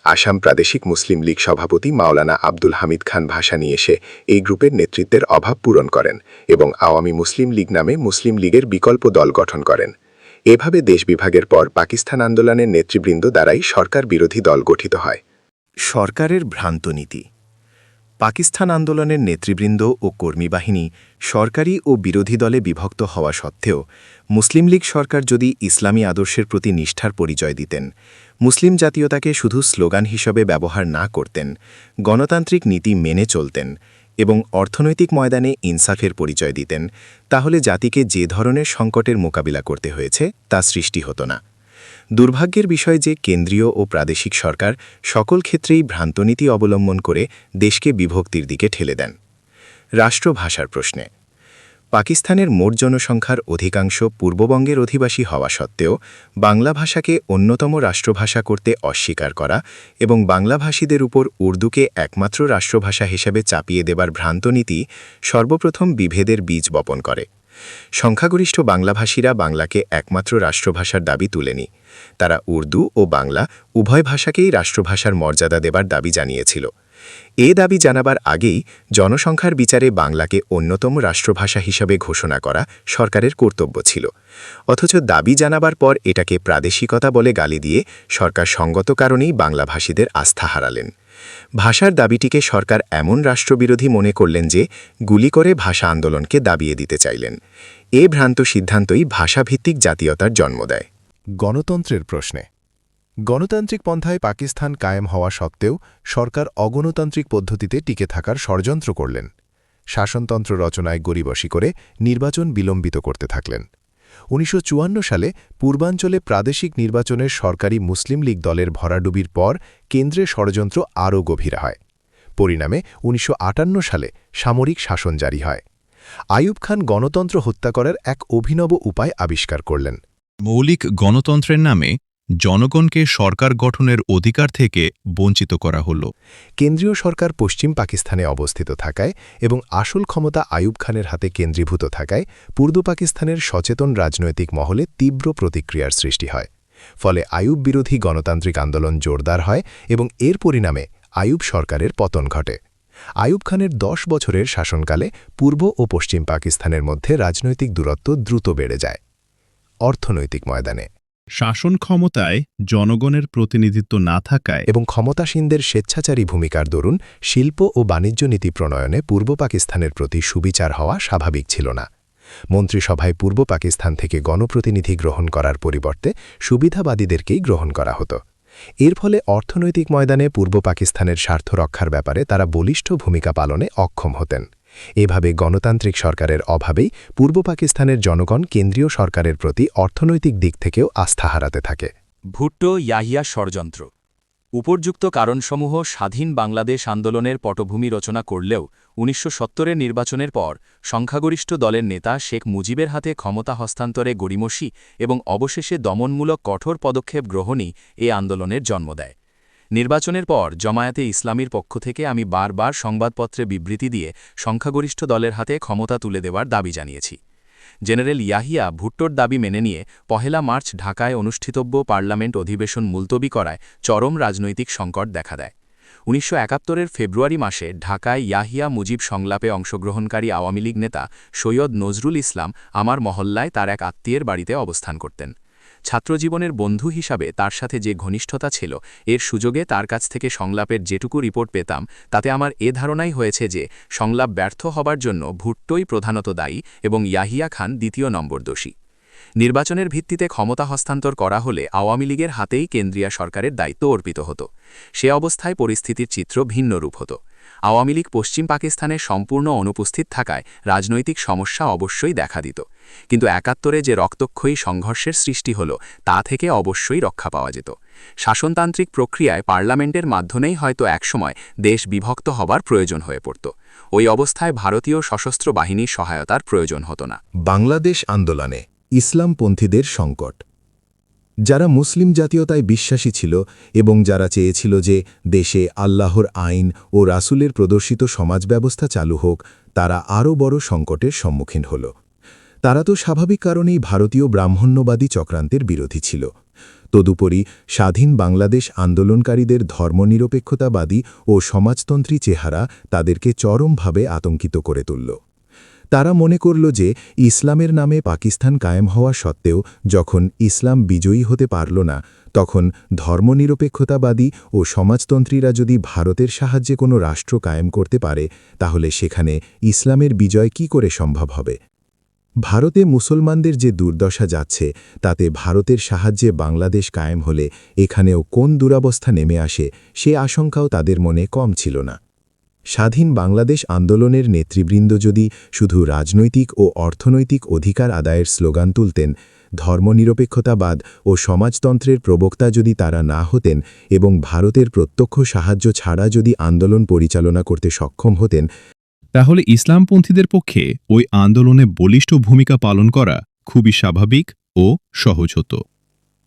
আসাম প্রাদেশিক মুসলিম লীগ সভাপতি মাওলানা আব্দুল হামিদ খান ভাসানী এসে এই গ্রুপের নেতৃত্বের অভাব পূরণ করেন এবং আওয়ামী মুসলিম লীগ নামে মুসলিম লীগের বিকল্প দল গঠন করেন। এভাবে দেশ বিভাগের পর পাকিস্তান আন্দোলনের নেতৃবৃন্দ দ্বারাই সরকার বিরোধী দল গঠিত হয়। সরকারের ভ্রান্ত নীতি। পাকিস্তান আন্দোলনের নেতৃবৃন্দ ও কর্মী বাহিনী সরকারি ও বিরোধী দলে বিভক্ত হওয়া সত্ত্বেও মুসলিম লীগ সরকার যদি ইসলামী আদর্শের প্রতি নিষ্ঠার পরিচয় দিতেন, মুসলিম জাতীয়তাকে শুধু স্লোগান হিসেবে ব্যবহার না করতেন, গণতান্ত্রিক নীতি মেনে চলতেন এবং অর্থনৈতিক ময়দানে ইনসাফের পরিচয় দিতেন, তাহলে জাতিকে যে ধরনের সংকটের মোকাবিলা করতে হয়েছে তা সৃষ্টি হতো না। দুর্ভাগ্যের বিষয় যে কেন্দ্রীয় ও প্রাদেশিক সরকার সকল ক্ষেত্রেই ভ্রান্তনীতি অবলম্বন করে দেশকে বিভক্তির দিকে ঠেলে দেন। রাষ্ট্রভাষার প্রশ্নে পাকিস্তানের মোট জনসংখ্যার অধিকাংশ পূর্ববঙ্গের অধিবাসী হওয়া সত্ত্বেও বাংলা ভাষাকে অন্যতম রাষ্ট্রভাষা করতে অস্বীকার করা এবং বাংলাভাষীদের উপর উর্দুকে একমাত্র রাষ্ট্রভাষা হিসেবে চাপিয়ে দেবার ভ্রান্তনীতি সর্বপ্রথম বিভেদের বীজ বপন করে। সংখ্যাগরিষ্ঠ বাংলাভাষীরা বাংলাকে একমাত্র রাষ্ট্রভাষার দাবি তুলেনি। তারা উর্দু ও বাংলা উভয় ভাষাকেই রাষ্ট্রভাষার মর্যাদা দেবার দাবি জানিয়েছিল। এ দাবি জানাবার আগেই জনসংখ্যার বিচারে বাংলাকে অন্যতম রাষ্ট্রভাষা হিসাবে ঘোষণা করা সরকারের কর্তব্য ছিল। অথচ দাবি জানাবার পর এটাকে প্রাদেশিকতা বলে গালি দিয়ে সরকার সঙ্গত কারণেই বাংলাভাষীদের আস্থা হারালেন। ভাষার দাবিটিকে সরকার এমন রাষ্ট্রবিরোধী মনে করলেন যে গুলি করে ভাষা আন্দোলনকে দাবিয়ে দিতে চাইলেন। এ ভ্রান্ত সিদ্ধান্তই ভাষাভিত্তিক জাতীয়তার জন্ম দেয়। গণতন্ত্রের প্রশ্নে গণতান্ত্রিক পন্থায় পাকিস্তান কায়েম হওয়া সত্ত্বেও সরকার অগণতান্ত্রিক পদ্ধতিতে টিকে থাকার ষড়যন্ত্র করলেন। শাসনতন্ত্র রচনায় গড়িবসি করে নির্বাচন বিলম্বিত করতে থাকলেন। 1954 সালে পূর্বাঞ্চলে প্রাদেশিক নির্বাচনের সরকারি মুসলিম লীগ দলের ভরাডুবির পর কেন্দ্রে ষড়যন্ত্র আরও গভীর হয়। পরিণামে 1958 সালে সামরিক শাসন জারি হয়। আইয়ুব খান গণতন্ত্র হত্যা করার এক অভিনব উপায় আবিষ্কার করলেন। মৌলিক গণতন্ত্রের নামে জনগণকে সরকার গঠনের অধিকার থেকে বঞ্চিত করা হল। কেন্দ্রীয় সরকার পশ্চিম পাকিস্তানে অবস্থিত থাকায় এবং আসল ক্ষমতা আইয়ুব খানের হাতে কেন্দ্রীভূত থাকায় পূর্ব পাকিস্তানের সচেতন রাজনৈতিক মহলে তীব্র প্রতিক্রিয়ার সৃষ্টি হয়। ফলে আইয়ুব বিরোধী গণতান্ত্রিক আন্দোলন জোরদার হয় এবং এর পরিণামে আইয়ুব সরকারের পতন ঘটে। আইয়ুব খানের 10 বছরের শাসনকালে পূর্ব ও পশ্চিম পাকিস্তানের মধ্যে রাজনৈতিক দূরত্ব দ্রুত বেড়ে যায়। অর্থনৈতিক ময়দানে শাসন ক্ষমতায় জনগণের প্রতিনিধিত্ব না থাকায় এবং ক্ষমতাসীনদের স্বেচ্ছাচারী ভূমিকার দরুন শিল্প ও বাণিজ্য নীতি প্রণয়নে পূর্ব পাকিস্তানের প্রতি সুবিচার হওয়া স্বাভাবিক ছিল না। মন্ত্রিসভায় পূর্ব পাকিস্তান থেকে গণপ্রতিনিধি গ্রহণ করার পরিবর্তে সুবিধাবাদীদেরকেই গ্রহণ করা হতো। এর ফলে অর্থনৈতিক ময়দানে পূর্ব পাকিস্তানের স্বার্থ রক্ষার ব্যাপারে তারা বলিষ্ঠ ভূমিকা পালনে অক্ষম হতেন। এভাবে গণতান্ত্রিক সরকারের অভাবেই পূর্ব পাকিস্তানের জনগণ কেন্দ্রীয় সরকারের প্রতি অর্থনৈতিক দিক থেকেও আস্থা হারাতে থাকে। ভুট্টো ইয়াহিয়া ষড়যন্ত্র। উপর্যুক্ত কারণসমূহ স্বাধীন বাংলাদেশ আন্দোলনের পটভূমি রচনা করলেও 1970-এর নির্বাচনের পর সংখ্যাগরিষ্ঠ দলের নেতা শেখ মুজিবের হাতে ক্ষমতা হস্তান্তরে গড়িমসি এবং অবশেষে দমনমূলক কঠোর পদক্ষেপ গ্রহণই এ আন্দোলনের জন্ম দেয়। নির্বাচনের পর জামায়াতে ইসলামীর পক্ষ থেকে আমি বারবার সংবাদপত্রে বিবৃতি দিয়ে সংখ্যাগরিষ্ঠ দলের হাতে ক্ষমতা তুলে দেওয়ার দাবি জানিয়েছি। জেনারেল ইয়াহিয়া ভুট্টোর দাবি মেনে নিয়ে 1 মার্চ ঢাকায় অনুষ্ঠিতব্য পার্লামেন্ট অধিবেশন মুলতবি করায় চরম রাজনৈতিক সংকট দেখা দেয়। 1971-এর ফেব্রুয়ারি মাসে ঢাকায় ইয়াহিয়া মুজিব সংলাপে অংশগ্রহণকারী আওয়ামী লীগ নেতা সৈয়দ নজরুল ইসলাম আমার মহল্লায় তার এক আত্মীয়ের বাড়িতে অবস্থান করতেন। ছাত্রজীবনের বন্ধু হিসাবে তার সাথে যে ঘনিষ্ঠতা ছিল, এর সুযোগে তার কাছ থেকে সংলাপের যেটুকু রিপোর্ট পেতাম তাতে আমার এ ধারণাই হয়েছে যে সংলাপ ব্যর্থ হবার জন্য ভুট্টোই প্রধানত দায়ী এবং ইয়াহিয়া খান দ্বিতীয় নম্বর দোষী। নির্বাচনের ভিত্তিতে ক্ষমতা হস্তান্তর করা হলে আওয়ামী লীগের হাতেই কেন্দ্রীয় সরকারের দায়িত্ব অর্পিত হতো। সে অবস্থায় পরিস্থিতির চিত্র ভিন্ন রূপ হতো। আওয়ামী লীগ পশ্চিম পাকিস্তানে সম্পূর্ণ অনুপস্থিত থাকায় রাজনৈতিক সমস্যা অবশ্যই দেখা দিত, কিন্তু 71-এ যে রক্তক্ষয়ী সংঘর্ষের সৃষ্টি হল তা থেকে অবশ্যই রক্ষা পাওয়া যেত। শাসনতান্ত্রিক প্রক্রিয়ায় পার্লামেন্টের মাধ্যমেই হয়তো একসময় দেশ বিভক্ত হবার প্রয়োজন হয়ে পড়ত। ওই অবস্থায় ভারতীয় সশস্ত্র বাহিনীর সহায়তার প্রয়োজন হতো না। বাংলাদেশ আন্দোলনে ইসলামপন্থীদের সংকট। যারা মুসলিম জাতীয়তায় বিশ্বাসী ছিল এবং যারা চেয়েছিল যে দেশে আল্লাহর আইন ও রাসূলের প্রদর্শিত সমাজ ব্যবস্থা চালু হোক, তারা আরও বড় সংকটের সম্মুখীন হল। তারা তো স্বাভাবিক কারণেই ভারতীয় ব্রাহ্মণ্যবাদী চক্রান্তের বিরোধী ছিল। তদুপরি স্বাধীন বাংলাদেশ আন্দোলনকারীদের ধর্মনিরপেক্ষতাবাদী ও সমাজতন্ত্রী চেহারা তাদেরকে চরমভাবে আতঙ্কিত করে তুলল। তারা মনে করল যে ইসলামের নামে পাকিস্তান কায়েম হওয়া সত্ত্বেও যখন ইসলাম বিজয়ী হতে পারল না, তখন ধর্মনিরপেক্ষতাবাদী ও সমাজতন্ত্রীরা যদি ভারতের সাহায্যে কোনো রাষ্ট্র কায়েম করতে পারে, তাহলে সেখানে ইসলামের বিজয় কি করে সম্ভব হবে? ভারতে মুসলমানদের যে দুর্দশা যাচ্ছে, তাতে ভারতের সাহায্যে বাংলাদেশ কায়েম হলে এখানেও কোন দুরবস্থা নেমে আসে, সে আশঙ্কাও তাদের মনে কম ছিল না। স্বাধীন বাংলাদেশ আন্দোলনের নেতৃবৃন্দ যদি শুধু রাজনৈতিক ও অর্থনৈতিক অধিকার আদায়ের স্লোগান তুলতেন, ধর্মনিরপেক্ষতাবাদ ও সমাজতন্ত্রের প্রবক্তা যদি তারা না হতেন এবং ভারতের প্রত্যক্ষ সাহায্য ছাড়া যদি আন্দোলন পরিচালনা করতে সক্ষম হতেন, তাহলে ইসলামপন্থীদের পক্ষে ওই আন্দোলনে বলিষ্ঠ ভূমিকা পালন করা খুবই স্বাভাবিক ও সহজ হতো।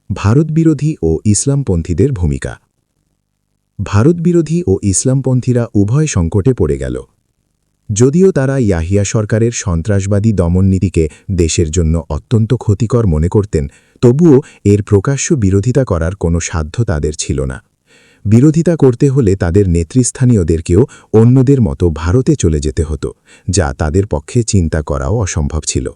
ভারতবিরোধী ও ইসলামপন্থীদের ভূমিকা। ভারতবিরোধী ও ইসলামপন্থীরা উভয় সংকটে পড়ে গেল। যদিও তারা ইয়াহিয়া সরকারের সন্ত্রাসবাদী দমননীতিকে দেশের জন্য অত্যন্ত ক্ষতিকর মনে করতেন, তবুও এর প্রকাশ্য বিরোধিতা করার কোনো সাধ্য তাদের ছিল না। বিরোধিতা করতে হলে তাদের নেতৃস্থানীয়দেরকেও অন্যদের মতো ভারতে চলে যেতে হতো, যা তাদের পক্ষে চিন্তা করাও অসম্ভব ছিল।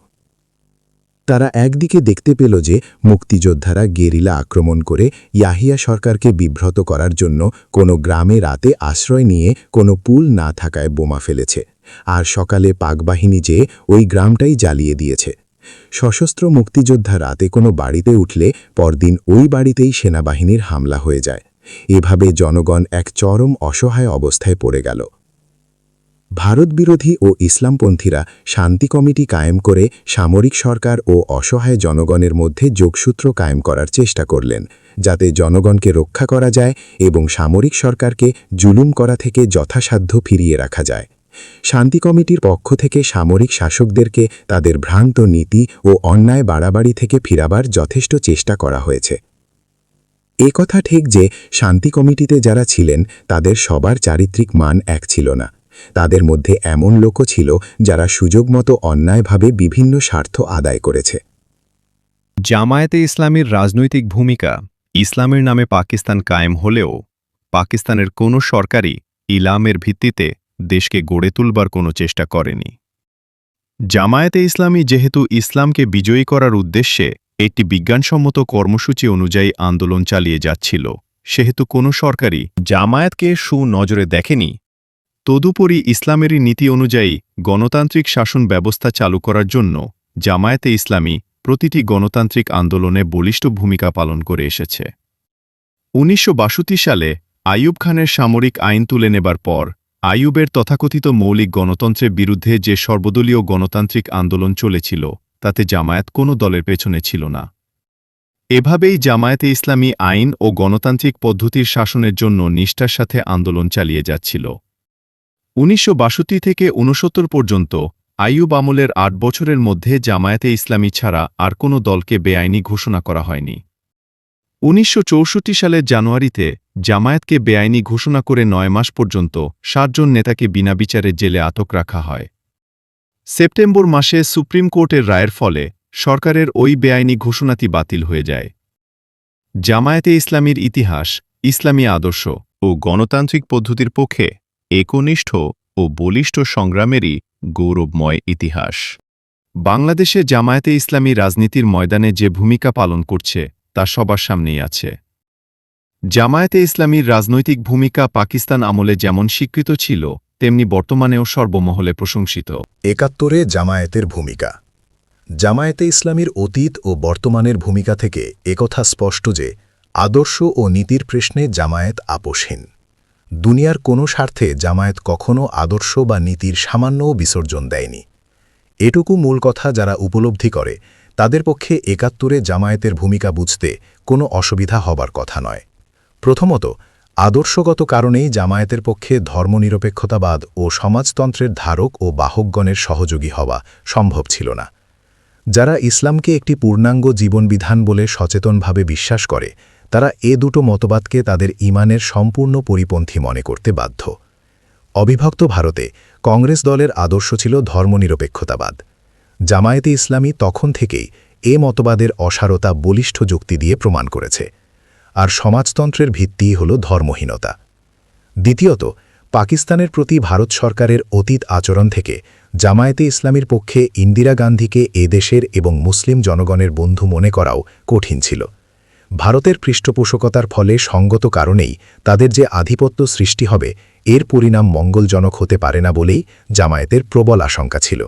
তারা একদিকে দেখতে পেল যে মুক্তিযোদ্ধারা গেরিলা আক্রমণ করে ইয়াহিয়া সরকারকে বিভ্রত করার জন্য কোনো গ্রামে রাতে আশ্রয় নিয়ে কোনো পুল না থাকায় বোমা ফেলেছে, আর সকালে পাকবাহিনী যেয়ে ওই গ্রামটাই জ্বালিয়ে দিয়েছে। সশস্ত্র মুক্তিযোদ্ধা রাতে কোনো বাড়িতে উঠলে পরদিন ওই বাড়িতেই সেনাবাহিনীর হামলা হয়ে যায়। এভাবে জনগণ এক চরম অসহায় অবস্থায় পড়ে গেল। ভারতবিরোধী ও ইসলামপন্থীরা শান্তি কমিটি কায়েম করে সামরিক সরকার ও অসহায় জনগণের মধ্যে যোগসূত্র কায়েম করার চেষ্টা করলেন, যাতে জনগণকে রক্ষা করা যায় এবং সামরিক সরকারকে জুলুম করা থেকে যথাসাধ্য ফিরিয়ে রাখা যায়। শান্তি কমিটির পক্ষ থেকে সামরিক শাসকদেরকে তাদের ভ্রান্ত নীতি ও অন্যায় বাড়াবাড়ি থেকে ফিরাবার যথেষ্ট চেষ্টা করা হয়েছে। এ কথা ঠিক যে শান্তি কমিটিতে যারা ছিলেন তাদের সবার চারিত্রিক মান এক ছিল না। তাদের মধ্যে এমন লোকও ছিল যারা সুযোগমতো অন্যায়ভাবে বিভিন্ন স্বার্থ আদায় করেছে। জামায়াতে ইসলামীর রাজনৈতিক ভূমিকা ইসলামের নামে পাকিস্তান কায়েম হলেও পাকিস্তানের কোনো সরকারই ইলামের ভিত্তিতে দেশকে গড়ে তুলবার কোনো চেষ্টা করেনি। জামায়াতে ইসলামী যেহেতু ইসলামকে বিজয়ী করার উদ্দেশ্যে একটি বিজ্ঞানসম্মত কর্মসূচি অনুযায়ী আন্দোলন চালিয়ে যাচ্ছিল, সেহেতু কোনো সরকারই জামায়াতকে সুনজরে দেখেনি। তদুপরি ইসলামেরই নীতি অনুযায়ী গণতান্ত্রিক শাসন ব্যবস্থা চালু করার জন্য জামায়াতে ইসলামী প্রতিটি গণতান্ত্রিক আন্দোলনে বলিষ্ঠ ভূমিকা পালন করে এসেছে। ১৯৬২ সালে আইয়ুব খানের সামরিক আইন তুলে নেবার পর আইয়ুবের তথাকথিত মৌলিক গণতন্ত্রের বিরুদ্ধে যে সর্বদলীয় গণতান্ত্রিক আন্দোলন চলেছিল তাতে জামায়াত কোনো দলের পেছনে ছিল না। এভাবেই জামায়াতে ইসলামী আইন ও গণতান্ত্রিক পদ্ধতির শাসনের জন্য নিষ্ঠার সাথে আন্দোলন চালিয়ে যাচ্ছিল। ১৯৬২ থেকে ৬৯ পর্যন্ত আইয়ুব আমলের ৮ বছরের মধ্যে জামায়াতে ইসলামী ছাড়া আর কোনো দলকে বেআইনি ঘোষণা করা হয়নি। ১৯৬৪ সালের জানুয়ারিতে জামায়াতকে বেআইনি ঘোষণা করে ৯ মাস পর্যন্ত ৭ জন নেতাকে বিনা বিচারে জেলে আটক রাখা হয়। সেপ্টেম্বর মাসে সুপ্রিম কোর্টের রায়ের ফলে সরকারের ওই বেআইনি ঘোষণাটি বাতিল হয়ে যায়। জামায়াতে ইসলামীর ইতিহাস ইসলামী আদর্শ ও গণতান্ত্রিক পদ্ধতির পক্ষে একনিষ্ঠ ও বলিষ্ঠ সংগ্রামেরই গৌরবময় ইতিহাস। বাংলাদেশে জামায়াতে ইসলামী রাজনীতির ময়দানে যে ভূমিকা পালন করছে তা সবার সামনেই আছে। জামায়াতে ইসলামীর রাজনৈতিক ভূমিকা পাকিস্তান আমলে যেমন স্বীকৃত ছিল তেমনি বর্তমানেও সর্বমহলে প্রশংসিত। ৭১ জামায়াতের ভূমিকা। জামায়াতে ইসলামীর অতীত ও বর্তমানের ভূমিকা থেকে একথা স্পষ্ট যে আদর্শ ও নীতির প্রশ্নে জামায়াত আপোষহীন। দুনিয়ার কোনো স্বার্থে জামায়াত কখনও আদর্শ বা নীতির সামান্যও বিসর্জন দেয়নি। এটুকু মূল কথা যারা উপলব্ধি করে তাদের পক্ষে ৭১ জামায়াতের ভূমিকা বুঝতে কোনো অসুবিধা হবার কথা নয়। প্রথমত, আদর্শগত কারণেই জামায়াতের পক্ষে ধর্মনিরপেক্ষতাবাদ ও সমাজতন্ত্রের ধারক ও বাহকগণের সহযোগী হওয়া সম্ভব ছিল না। যারা ইসলামকে একটি পূর্ণাঙ্গ জীবনবিধান বলে সচেতনভাবে বিশ্বাস করে তারা এ দুটো মতবাদকে তাদের ঈমানের সম্পূর্ণ পরিপন্থী মনে করতে বাধ্য। অবিভক্ত ভারতে কংগ্রেস দলের আদর্শ ছিল ধর্মনিরপেক্ষতাবাদ। জামায়াতে ইসলামী তখন থেকেই এ মতবাদের অসারতা বলিষ্ঠ যুক্তি দিয়ে প্রমাণ করেছে। আর সমাজতন্ত্রের ভিত্তিই হল ধর্মহীনতা। দ্বিতীয়ত, পাকিস্তানের প্রতি ভারত সরকারের অতীত আচরণ থেকে জামায়াতে ইসলামীর পক্ষে ইন্দিরা গান্ধীকে এ দেশের এবং মুসলিম জনগণের বন্ধু মনে করাও কঠিন ছিল। ভারতের পৃষ্ঠপোষকতার ফলে সঙ্গত কারণেই তাদের যে আধিপত্য সৃষ্টি হবে এর পরিণাম মঙ্গলজনক হতে পারে না বলেই জামায়াতের প্রবল আশঙ্কা ছিল।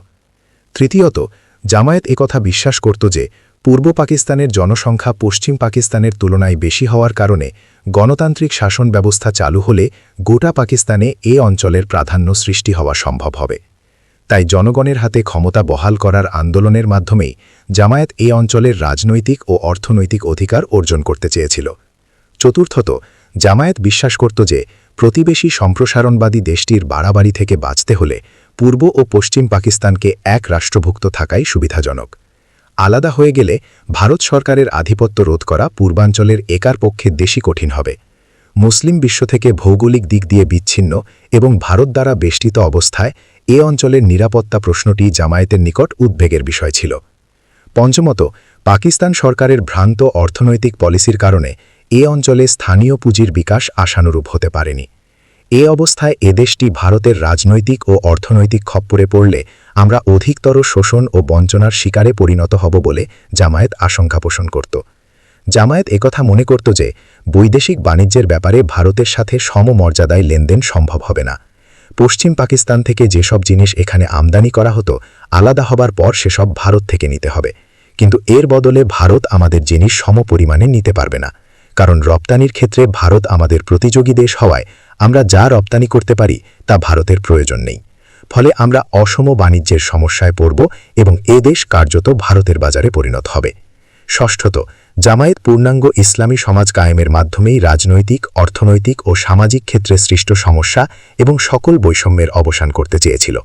তৃতীয়ত, জামায়াত একথা বিশ্বাস করত যে পূর্ব পাকিস্তানের জনসংখ্যা পশ্চিম পাকিস্তানের তুলনায় বেশি হওয়ার কারণে গণতান্ত্রিক শাসন ব্যবস্থা চালু হলে গোটা পাকিস্তানে এ অঞ্চলের প্রাধান্য সৃষ্টি হওয়া সম্ভব হবে। তাই জনগণের হাতে ক্ষমতা বহাল করার আন্দোলনের মাধ্যমেই জামায়াত এ অঞ্চলের রাজনৈতিক ও অর্থনৈতিক অধিকার অর্জন করতে চেয়েছিল। চতুর্থত, জামায়াত বিশ্বাস করত যে প্রতিবেশী সম্প্রসারণবাদী দেশটির বাড়াবাড়ি থেকে বাঁচতে হলে পূর্ব ও পশ্চিম পাকিস্তানকে এক রাষ্ট্রভুক্ত থাকাই সুবিধাজনক। আলাদা হয়ে গেলে ভারত সরকারের আধিপত্য রোধ করা পূর্বাঞ্চলের একার পক্ষে বেশি কঠিন হবে। মুসলিম বিশ্ব থেকে ভৌগোলিক দিক দিয়ে বিচ্ছিন্ন এবং ভারত দ্বারা বেষ্টিত অবস্থায় এ অঞ্চলের নিরাপত্তা প্রশ্নটি জামায়াতের নিকট উদ্বেগের বিষয় ছিল। পঞ্চমত, পাকিস্তান সরকারের ভ্রান্ত অর্থনৈতিক পলিসির কারণে এ অঞ্চলে স্থানীয় পুঁজির বিকাশ আশানুরূপ হতে পারেনি। এ অবস্থায় এদেশটি ভারতের রাজনৈতিক ও অর্থনৈতিক খপ্পরে পড়লে আমরা অধিকতর শোষণ ও বঞ্চনার শিকারে পরিণত হব বলে জামায়াত আশঙ্কা পোষণ করত। জামায়াত একথা মনে করত যে বৈদেশিক বাণিজ্যের ব্যাপারে ভারতের সাথে সমমর্যাদায় লেনদেন সম্ভব হবে না। পশ্চিম পাকিস্তান থেকে যেসব জিনিস এখানে আমদানি করা হতো আলাদা হবার পর সেসব ভারত থেকে নিতে হবে, কিন্তু এর বদলে ভারত আমাদের জিনিস সমপরিমাণে নিতে পারবে না, কারণ রপ্তানির ক্ষেত্রে ভারত আমাদের প্রতিযোগী দেশ হওয়ায় আমরা যা রপ্তানি করতে পারি তা ভারতের প্রয়োজন নেই। ফলে আমরা অসম বাণিজ্যের সমস্যায় পড়ব এবং এ দেশ কার্যত ভারতের বাজারে পরিণত হবে। ষষ্ঠত, জামায়াত পূর্ণাঙ্গ ইসলামী সমাজ কায়েমের মাধ্যমেই রাজনৈতিক, অর্থনৈতিক ও সামাজিক ক্ষেত্রে সৃষ্ট সমস্যা এবং সকল বৈষম্যের অবসান করতে চেয়েছিল।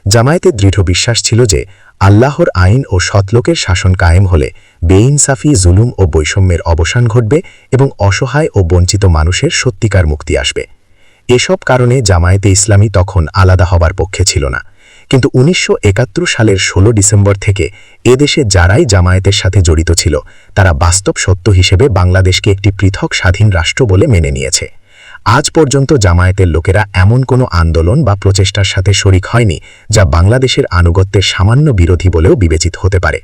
জামায়াতের দৃঢ় বিশ্বাস ছিল যে আল্লাহর আইন ও সৎলোকের শাসন কায়েম হলে বেইনসাফি, জুলুম ও বৈষম্যের অবসান ঘটবে এবং অসহায় ও বঞ্চিত মানুষের সত্যিকার মুক্তি আসবে। এসব কারণে জামায়াতে ইসলামী তখন আলাদা হবার পক্ষে ছিল না। কিন্তু ১৯৭১ সালের ১৬ ডিসেম্বর থেকে এদেশে যারাই জামায়াতের সাথে জড়িত ছিল তারা বাস্তব সত্য হিসেবে বাংলাদেশকে একটি পৃথক স্বাধীন রাষ্ট্র বলে মেনে নিয়েছে। আজ পর্যন্ত জামায়াতের লোকেরা এমন কোনো আন্দোলন বা প্রচেষ্টার সাথে শরিক হয়নি যা বাংলাদেশের আনুগত্যের সামান্য বিরোধী বলেও বিবেচিত হতে পারে।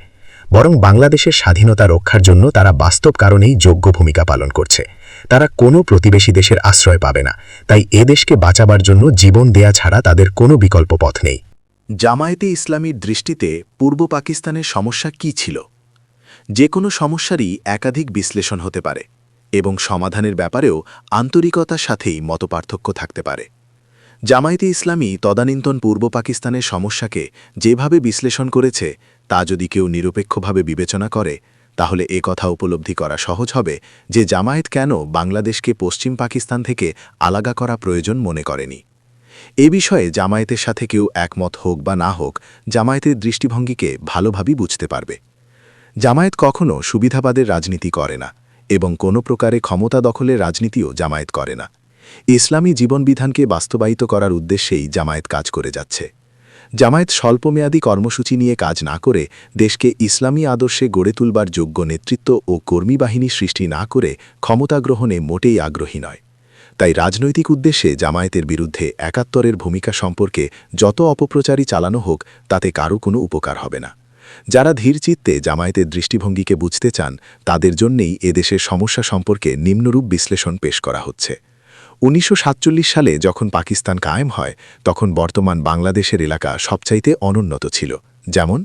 বরং বাংলাদেশের স্বাধীনতা রক্ষার জন্য তারা বাস্তব কারণেই যোগ্য ভূমিকা পালন করছে। তারা কোনো প্রতিবেশী দেশের আশ্রয় পাবে না, তাই এ দেশকে বাঁচাবার জন্য জীবন দেয়া ছাড়া তাদের কোনো বিকল্প পথ নেই। জামায়াতে ইসলামীর দৃষ্টিতে পূর্ব পাকিস্তানের সমস্যা কী ছিল? যে কোনো সমস্যারই একাধিক বিশ্লেষণ হতে পারে এবং সমাধানের ব্যাপারেও আন্তরিকতার সাথেই মতপার্থক্য থাকতে পারে। জামায়াতে ইসলামী তদানীন্তন পূর্ব পাকিস্তানের সমস্যাকে যেভাবে বিশ্লেষণ করেছে তা যদি কেউ নিরপেক্ষভাবে বিবেচনা করে তাহলে এ কথা উপলব্ধি করা সহজ হবে যে জামায়াত কেন বাংলাদেশকে পশ্চিম পাকিস্তান থেকে আলাদা করা প্রয়োজন মনে করেনি। এ বিষয়ে জামায়াতের সাথে কেউ একমত হোক বা না হোক, জামায়াতের দৃষ্টিভঙ্গিকে ভালোভাবেই বুঝতে পারবে। জামায়াত কখনো সুবিধাবাদের রাজনীতি করে না এবং কোনো প্রকারে ক্ষমতা দখলের রাজনীতিও জামায়াত করে না। ইসলামী জীবনবিধানকে বাস্তবায়িত করার উদ্দেশ্যেই জামায়াত কাজ করে যাচ্ছে। জামায়াত স্বল্পমেয়াদী কর্মসূচি নিয়ে কাজ না করে দেশকে ইসলামী আদর্শে গড়ে তুলবার যোগ্য নেতৃত্ব ও কর্মী বাহিনী সৃষ্টি না করে ক্ষমতা গ্রহণে মোটেই আগ্রহী নয়। তাই রাজনৈতিক উদ্দেশ্যে জামায়াতের বিরুদ্ধে ৭১-এর ভূমিকা সম্পর্কে যত অপপ্রচারই চালানো হোক তাতে কারও কোনো উপকার হবে না। যারা ধীরচিত্তে জামায়াতের দৃষ্টিভঙ্গিকে বুঝতে চান তাদের জন্যেই এদেশের সমস্যা সম্পর্কে নিম্নরূপ বিশ্লেষণ পেশ করা হচ্ছে। ১৯৪৭ সালে যখন পাকিস্তান কায়েম হয় তখন বর্তমান বাংলাদেশের এলাকা সবচাইতে অনুন্নত ছিল। যেমন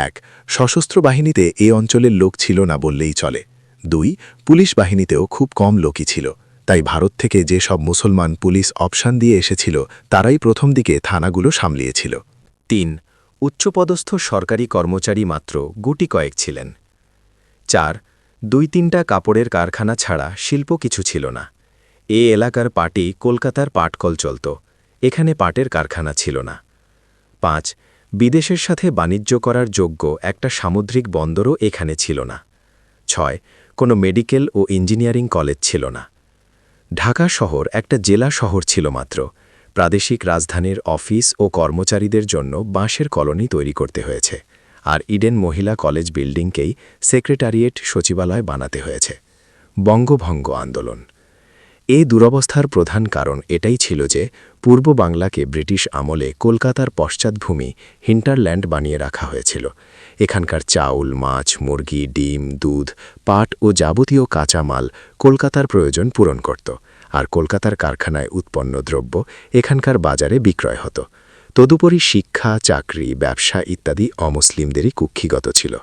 ১. সশস্ত্র বাহিনীতে এ অঞ্চলের লোক ছিল না বললেই চলে। ২. পুলিশ বাহিনীতেও খুব কম লোকই ছিল, তাই ভারত থেকে যে সব মুসলমান পুলিশ অপশান দিয়ে এসেছিল তারাই প্রথম দিকে থানাগুলো সামলিয়েছিল। ৩. উচ্চপদস্থ সরকারি কর্মচারী মাত্র গুটি কয়েক ছিলেন। ৪. ২-৩টা কাপড়ের কারখানা ছাড়া শিল্প কিছু ছিল না। এ এলাকার পাটি কলকাতার পাটকল চলত, এখানে পাটের কারখানা ছিল না। ৫. বিদেশের সাথে বাণিজ্য করার যোগ্য একটা সামুদ্রিক বন্দরও এখানে ছিল না। ৬. কোনো মেডিকেল ও ইঞ্জিনিয়ারিং কলেজ ছিল না। ঢাকা শহর একটা জেলা শহর ছিল মাত্র। প্রাদেশিক রাজধানীর অফিস ও কর্মচারীদের জন্য বাঁশের কলোনি তৈরি করতে হয়েছে, আর ইডেন মহিলা কলেজ বিল্ডিংকেই সেক্রেটারিয়েট সচিবালয় বানাতে হয়েছে। বঙ্গভঙ্গ আন্দোলন। এই দুরবস্থার প্রধান কারণ এটাই ছিল যে পূর্ব বাংলাকে ব্রিটিশ আমলে কলকাতার পশ্চাৎভূমি হিন্টারল্যান্ড বানিয়ে রাখা হয়েছিল। এখানকার চাউল, মাছ, মুরগি, ডিম, দুধ, পাট ও যাবতীয় কাঁচামাল কলকাতার প্রয়োজন পূরণ করত, আর কলকাতার কারখানায় উৎপন্ন দ্রব্য এখানকার বাজারে বিক্রয় হতো। তদুপরি শিক্ষা, চাকরি, ব্যবসা ইত্যাদি অমুসলিমদেরই কুক্ষিগত ছিল।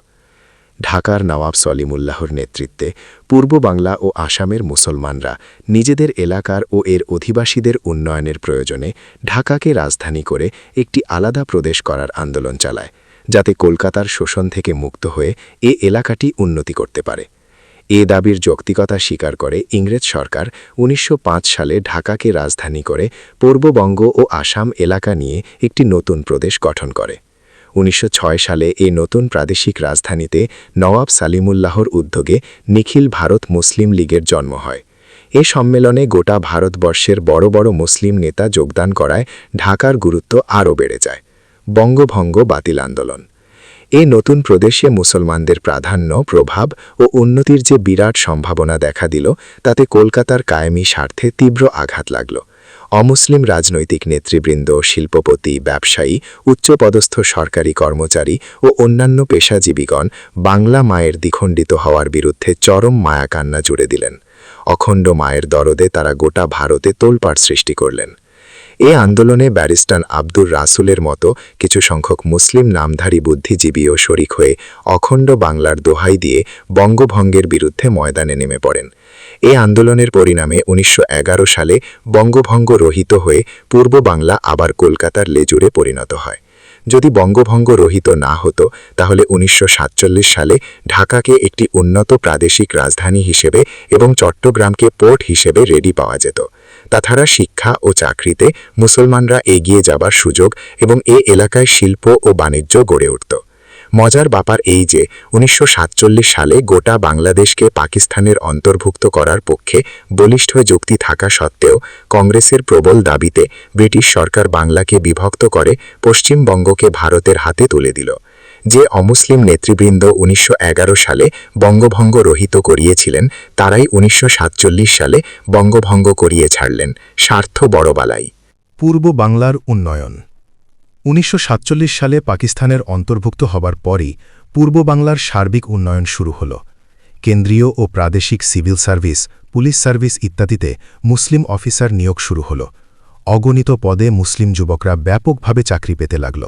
ঢাকার নওয়াব সলিমুল্লাহর নেতৃত্বে পূর্ব বাংলা ও আসামের মুসলমানরা নিজেদের এলাকার ও এর অধিবাসীদের উন্নয়নের প্রয়োজনে ঢাকাকে রাজধানী করে একটি আলাদা প্রদেশ করার আন্দোলন চালায়, যাতে কলকাতার শোষণ থেকে মুক্ত হয়ে এ এলাকাটি উন্নতি করতে পারে। এ দাবির যৌক্তিকতা স্বীকার করে ইংরেজ সরকার ১৯০৫ সালে ঢাকাকে রাজধানী করে পূর্ববঙ্গ ও আসাম এলাকা নিয়ে একটি নতুন প্রদেশ গঠন করে। ১৯০৬ সালে এই নতুন প্রাদেশিক রাজধানীতে নওয়াব সালিমুল্লাহর উদ্যোগে নিখিল ভারত মুসলিম লীগের জন্ম হয়। এ সম্মেলনে গোটা ভারতবর্ষের বড় বড় মুসলিম নেতা যোগদান করায় ঢাকার গুরুত্ব আরও বেড়ে যায়। বঙ্গভঙ্গ বাতিল আন্দোলন। এ নতুন প্রদেশে মুসলমানদের প্রাধান্য, প্রভাব ও উন্নতির যে বিরাট সম্ভাবনা দেখা দিল তাতে কলকাতার কায়েমি স্বার্থে তীব্র আঘাত লাগল। অমুসলিম রাজনৈতিক নেতৃবৃন্দ, শিল্পপতি, ব্যবসায়ী, উচ্চপদস্থ সরকারি কর্মচারী ও অন্যান্য পেশাজীবীগণ বাংলা মায়ের দ্বিখণ্ডিত হওয়ার বিরুদ্ধে চরম মায়াকান্না জুড়ে দিলেন। অখণ্ড মায়ের দরদে তারা গোটা ভারতে তোলপাড় সৃষ্টি করলেন। এ আন্দোলনে ব্যারিস্টার আব্দুর রাসুলের মতো কিছু সংখ্যক মুসলিম নামধারী বুদ্ধিজীবীও শরিক হয়ে অখণ্ড বাংলার দোহাই দিয়ে বঙ্গভঙ্গের বিরুদ্ধে ময়দানে নেমে পড়েন। এ আন্দোলনের পরিণামে ১৯১১ সালে বঙ্গভঙ্গ রহিত হয়ে পূর্ব বাংলা আবার কলকাতার লেজুড়ে পরিণত হয়। যদি বঙ্গভঙ্গ রহিত না হতো তাহলে ১৯৪৭ সালে ঢাকাকে একটি উন্নত প্রাদেশিক রাজধানী হিসেবে এবং চট্টগ্রামকে পোর্ট হিসেবে রেডি পাওয়া যেত। তাছাড়া শিক্ষা ও চাকরিতে মুসলমানরা এগিয়ে যাবার সুযোগ এবং এ এলাকায় শিল্প ও বাণিজ্য গড়ে উঠত। মজার ব্যাপার এই যে ১৯৪৭ সালে গোটা বাংলাদেশকে পাকিস্তানের অন্তর্ভুক্ত করার পক্ষে বলিষ্ঠ যুক্তি থাকা সত্ত্বেও কংগ্রেসের প্রবল দাবিতে ব্রিটিশ সরকার বাংলাকে বিভক্ত করে পশ্চিমবঙ্গকে ভারতের হাতে তুলে দিল। যে অমুসলিম নেতৃবৃন্দ ১৯১১ সালে বঙ্গভঙ্গ রহিত করিয়েছিলেন তারাই ১৯৪৭ সালে বঙ্গভঙ্গ করিয়ে ছাড়লেন। স্বার্থ বড়বালাই। পূর্ব বাংলার উন্নয়ন। ১৯৪৭ সালে পাকিস্তানের অন্তর্ভুক্ত হবার পরই পূর্ব বাংলার সার্বিক উন্নয়ন শুরু হল। কেন্দ্রীয় ও প্রাদেশিক সিভিল সার্ভিস, পুলিশ সার্ভিস ইত্যাদিতে মুসলিম অফিসার নিয়োগ শুরু হল। অগণিত পদে মুসলিম যুবকরা ব্যাপকভাবে চাকরি পেতে লাগল।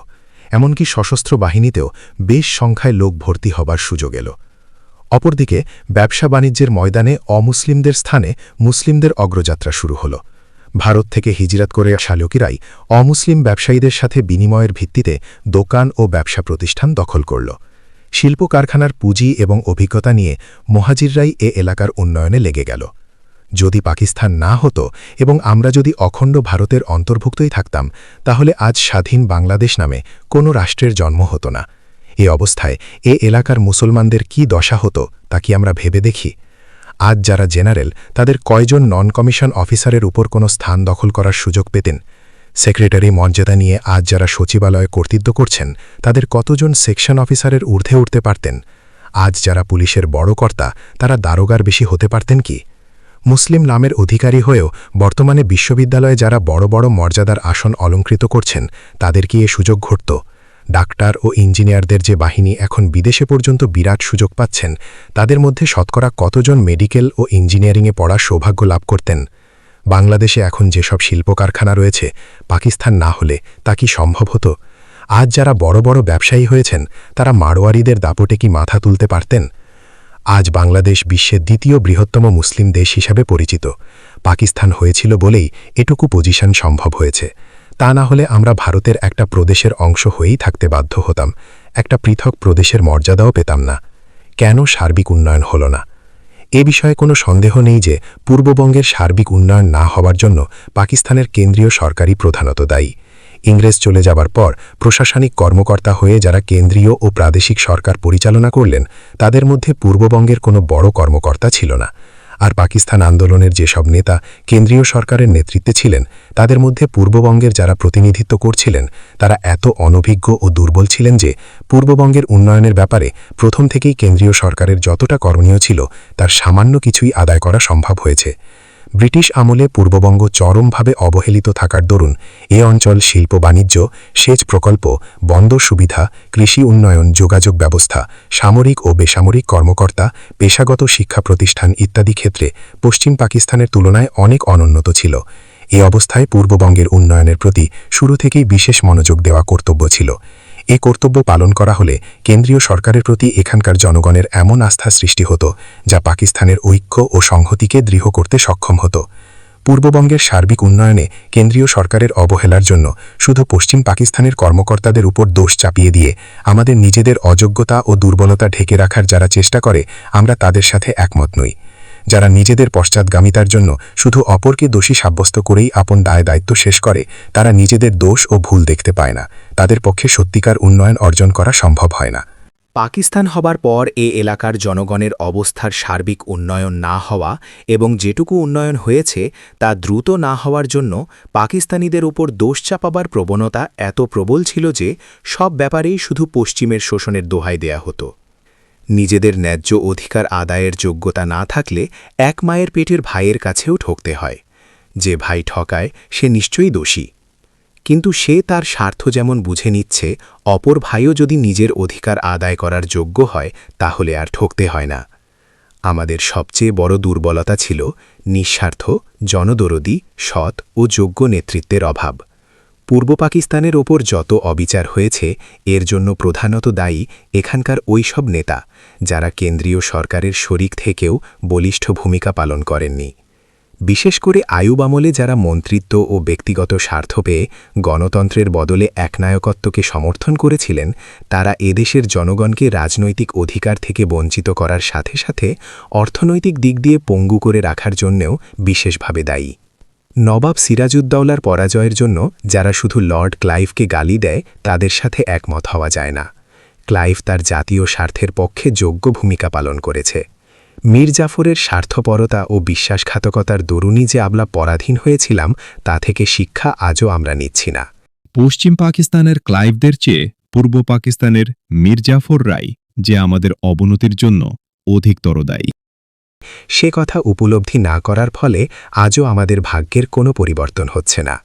এমনকি সশস্ত্র বাহিনীতেও বেশ সংখ্যায় লোক ভর্তি হবার সুযোগ এল। অপরদিকে ব্যবসা বাণিজ্যের ময়দানে অমুসলিমদের স্থানে মুসলিমদের অগ্রযাত্রা শুরু হল। ভারত থেকে হিজরত করে আসা লোকেরাই অমুসলিম ব্যবসায়ীদের সাথে বিনিময়ের ভিত্তিতে দোকান ও ব্যবসা প্রতিষ্ঠান দখল করল। শিল্প কারখানার পুঁজি এবং অভিজ্ঞতা নিয়ে মুহাজিররাই এ এলাকার উন্নয়নে লেগে গেল। যদি পাকিস্তান না হতো এবং আমরা যদি অখণ্ড ভারতের অন্তর্ভুক্তই থাকতাম তাহলে আজ স্বাধীন বাংলাদেশ নামে কোনো রাষ্ট্রের জন্ম হতো না। এ অবস্থায় এ এলাকার মুসলমানদের কি দশা হতো তা কি আমরা ভেবে দেখি? আজ যারা জেনারেল তাদের কয়জন নন কমিশন অফিসারের উপর কোনো স্থান দখল করার সুযোগ পেতেন? সেক্রেটারি মর্যাদা নিয়ে আজ যারা সচিবালয়ে কর্তৃত্ব করছেন তাদের কতজন সেকশন অফিসারের ঊর্ধ্বে উঠতে পারতেন? আজ যারা পুলিশের বড় কর্তা তারা দারোগার বেশি হতে পারতেন কি? মুসলিম নামের অধিকারী হয়েও বর্তমানে বিশ্ববিদ্যালয়ে যারা বড় বড় মর্যাদার আসন অলঙ্কৃত করছেন তাদের কি এ সুযোগ ঘটত? ডাক্তার ও ইঞ্জিনিয়ারদের যে বাহিনী এখন বিদেশে পর্যন্ত বিরাট সুযোগ পাচ্ছেন তাদের মধ্যে শতকরা কতজন মেডিকেল ও ইঞ্জিনিয়ারিংয়ে পড়ার সৌভাগ্য লাভ করতেন? বাংলাদেশে এখন যেসব শিল্প কারখানা রয়েছে পাকিস্তান না হলে তা কি সম্ভব হতো? আজ যারা বড় বড় ব্যবসায়ী হয়েছেন তারা মারোয়ারিদের দাপটে কি মাথা তুলতে পারতেন? আজ বাংলাদেশ বিশ্বের দ্বিতীয় বৃহত্তম মুসলিম দেশ হিসাবে পরিচিত। পাকিস্তান হয়েছিল বলেই এটুকু পজিশন সম্ভব হয়েছে। তা না হলে আমরা ভারতের একটা প্রদেশের অংশ হয়েই থাকতে বাধ্য হতাম, একটা পৃথক প্রদেশের মর্যাদাও পেতাম না। কেন সার্বিক উন্নয়ন হল না? এ বিষয়ে কোনো সন্দেহ নেই যে পূর্ববঙ্গের সার্বিক উন্নয়ন না হওয়ার জন্য পাকিস্তানের কেন্দ্রীয় সরকারই প্রধানত দায়ী। ইংরেজ চলে যাবার পর প্রশাসনিক কর্মকর্তা হয়ে যারা কেন্দ্রীয় ও প্রাদেশিক সরকার পরিচালনা করলেন তাদের মধ্যে পূর্ববঙ্গের কোনো বড় কর্মকর্তা ছিল না। আর পাকিস্তান আন্দোলনের যেসব নেতা কেন্দ্রীয় সরকারের নেতৃত্বে ছিলেন তাদের মধ্যে পূর্ববঙ্গের যারা প্রতিনিধিত্ব করছিলেন তারা এত অনভিজ্ঞ ও দুর্বল ছিলেন যে পূর্ববঙ্গের উন্নয়নের ব্যাপারে প্রথম থেকেই কেন্দ্রীয় সরকারের যতটা করণীয় ছিল তার সামান্য কিছুই আদায় করা সম্ভব হয়েছে। ব্রিটিশ আমলে পূর্ববঙ্গ চরমভাবে অবহেলিত থাকার দরুন এ অঞ্চল শিল্প বাণিজ্য, সেচ প্রকল্প, বন্দর সুবিধা, কৃষি উন্নয়ন, যোগাযোগ ব্যবস্থা, সামরিক ও বেসামরিক কর্মকর্তা, পেশাগত শিক্ষা প্রতিষ্ঠান ইত্যাদি ক্ষেত্রে পশ্চিম পাকিস্তানের তুলনায় অনেক অনুন্নত ছিল। এ অবস্থায় পূর্ববঙ্গের উন্নয়নের প্রতি শুরু থেকেই বিশেষ মনোযোগ দেওয়া কর্তব্য ছিল। এ কর্তব্য পালন করা হলে কেন্দ্রীয় সরকারের প্রতি এখানকার জনগণের এমন আস্থা সৃষ্টি হতো যা পাকিস্তানের ঐক্য ও সংহতিকে দৃঢ় করতে সক্ষম হতো। পূর্ববঙ্গের সার্বিক উন্নয়নে কেন্দ্রীয় সরকারের অবহেলার জন্য শুধু পশ্চিম পাকিস্তানের কর্মকর্তাদের উপর দোষ চাপিয়ে দিয়ে আমাদের নিজেদের অযোগ্যতা ও দুর্বলতা ঢেকে রাখার যারা চেষ্টা করে আমরা তাদের সাথে একমত নই। যারা নিজেদের পশ্চাৎগামিতার জন্য শুধু অপরকে দোষী সাব্যস্ত করেই আপন দায়িত্ব শেষ করে তারা নিজেদের দোষ ও ভুল দেখতে পায় না, তাদের পক্ষে সত্যিকার উন্নয়ন অর্জন করা সম্ভব হয় না। পাকিস্তান হবার পর এ এলাকার জনগণের অবস্থার সার্বিক উন্নয়ন না হওয়া এবং যেটুকু উন্নয়ন হয়েছে তা দ্রুত না হওয়ার জন্য পাকিস্তানিদের উপর দোষ চাপাবার প্রবণতা এত প্রবল ছিল যে সব ব্যাপারেই শুধু পশ্চিমের শোষণের দোহাই দেয়া হতো। নিজেদের ন্যায্য অধিকার আদায়ের যোগ্যতা না থাকলে এক মায়ের পেটের ভাইয়ের কাছেও ঠকতে হয়। যে ভাই ঠকায় সে নিশ্চয়ই দোষী, কিন্তু সে তার স্বার্থ যেমন বুঝে নিচ্ছে অপর ভাইও যদি নিজের অধিকার আদায় করার যোগ্য হয় তাহলে আর ঠকতে হয় না। আমাদের সবচেয়ে বড় দুর্বলতা ছিল নিঃস্বার্থ, জনদরদী, সৎ ও যোগ্য নেতৃত্বের অভাব। পূর্ব পাকিস্তানের ওপর যত অবিচার হয়েছে এর জন্য প্রধানত দায়ী এখানকার ওইসব নেতা যারা কেন্দ্রীয় সরকারের শরিক থেকেও বলিষ্ঠ ভূমিকা পালন করেননি। বিশেষ করে আইয়ুব আমলে যারা মন্ত্রিত্ব ও ব্যক্তিগত স্বার্থ পেয়ে গণতন্ত্রের বদলে একনায়কত্বকে সমর্থন করেছিলেন, তারা এদেশের জনগণকে রাজনৈতিক অধিকার থেকে বঞ্চিত করার সাথে সাথে অর্থনৈতিক দিক দিয়ে পঙ্গু করে রাখার জন্যেও বিশেষভাবে দায়ী। নবাব সিরাজউদ্দৌলার পরাজয়ের জন্য যারা শুধু লর্ড ক্লাইভকে গালি দেয়, তাদের সাথে একমত হওয়া যায় না। ক্লাইভ তার জাতীয় স্বার্থের পক্ষে যোগ্য ভূমিকা পালন করেছে। মীর জাফরের স্বার্থপরতা ও বিশ্বাসঘাতকতার দরুণই যে আমরা পরাধীন হয়েছিলাম, তা থেকে শিক্ষা আজও আমরা নিচ্ছি না। পশ্চিম পাকিস্তানের ক্লাইভদের চেয়ে পূর্ব পাকিস্তানের মীর জাফররাই যে আমাদের অবনতির জন্য অধিকতর দায়ী। সে কথা উপলব্ধি না করার ফলে আজও আমাদের ভাগ্যের কোনো পরিবর্তন হচ্ছে না।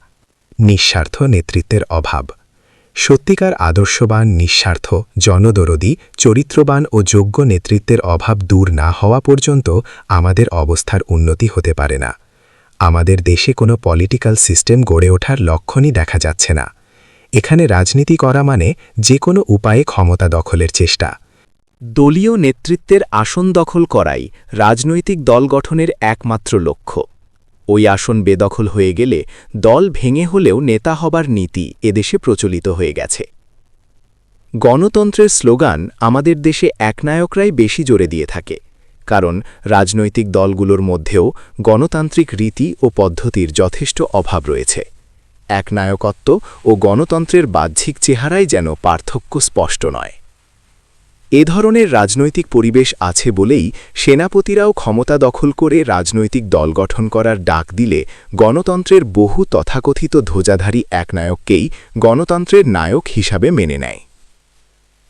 নিঃস্বার্থ নেতৃত্বের অভাব। সত্যিকার আদর্শবান, নিঃস্বার্থ, জনদরদী, চরিত্রবান ও যোগ্য নেতৃত্বের অভাব দূর না হওয়া পর্যন্ত আমাদের অবস্থার উন্নতি হতে পারে না। আমাদের দেশে কোনো পলিটিক্যাল সিস্টেম গড়ে ওঠার লক্ষণই দেখা যাচ্ছে না। এখানে রাজনীতি করা মানে যে কোনো উপায়ে ক্ষমতা দখলের চেষ্টা। দলীয় নেতৃত্বের আসন দখল করাই রাজনৈতিক দল গঠনের একমাত্র লক্ষ্য। ওই আসন বেদখল হয়ে গেলে দল ভেঙে হলেও নেতা হবার নীতি এদেশে প্রচলিত হয়ে গেছে। গণতন্ত্রের স্লোগান আমাদের দেশে একনায়করাই বেশি জোরে দিয়ে থাকে, কারণ রাজনৈতিক দলগুলোর মধ্যেও গণতান্ত্রিক রীতি ও পদ্ধতির যথেষ্ট অভাব রয়েছে। একনায়কত্ব ও গণতন্ত্রের বাহ্যিক চেহারাই যেন পার্থক্য স্পষ্ট নয়। এ ধরনের রাজনৈতিক পরিবেশ আছে বলেই সেনাপতিরাও ক্ষমতা দখল করে রাজনৈতিক দল গঠন করার ডাক দিলে গণতন্ত্রের বহু তথাকথিত ধ্বজাধারী একনায়ককেই গণতন্ত্রের নায়ক হিসাবে মেনে নেয়।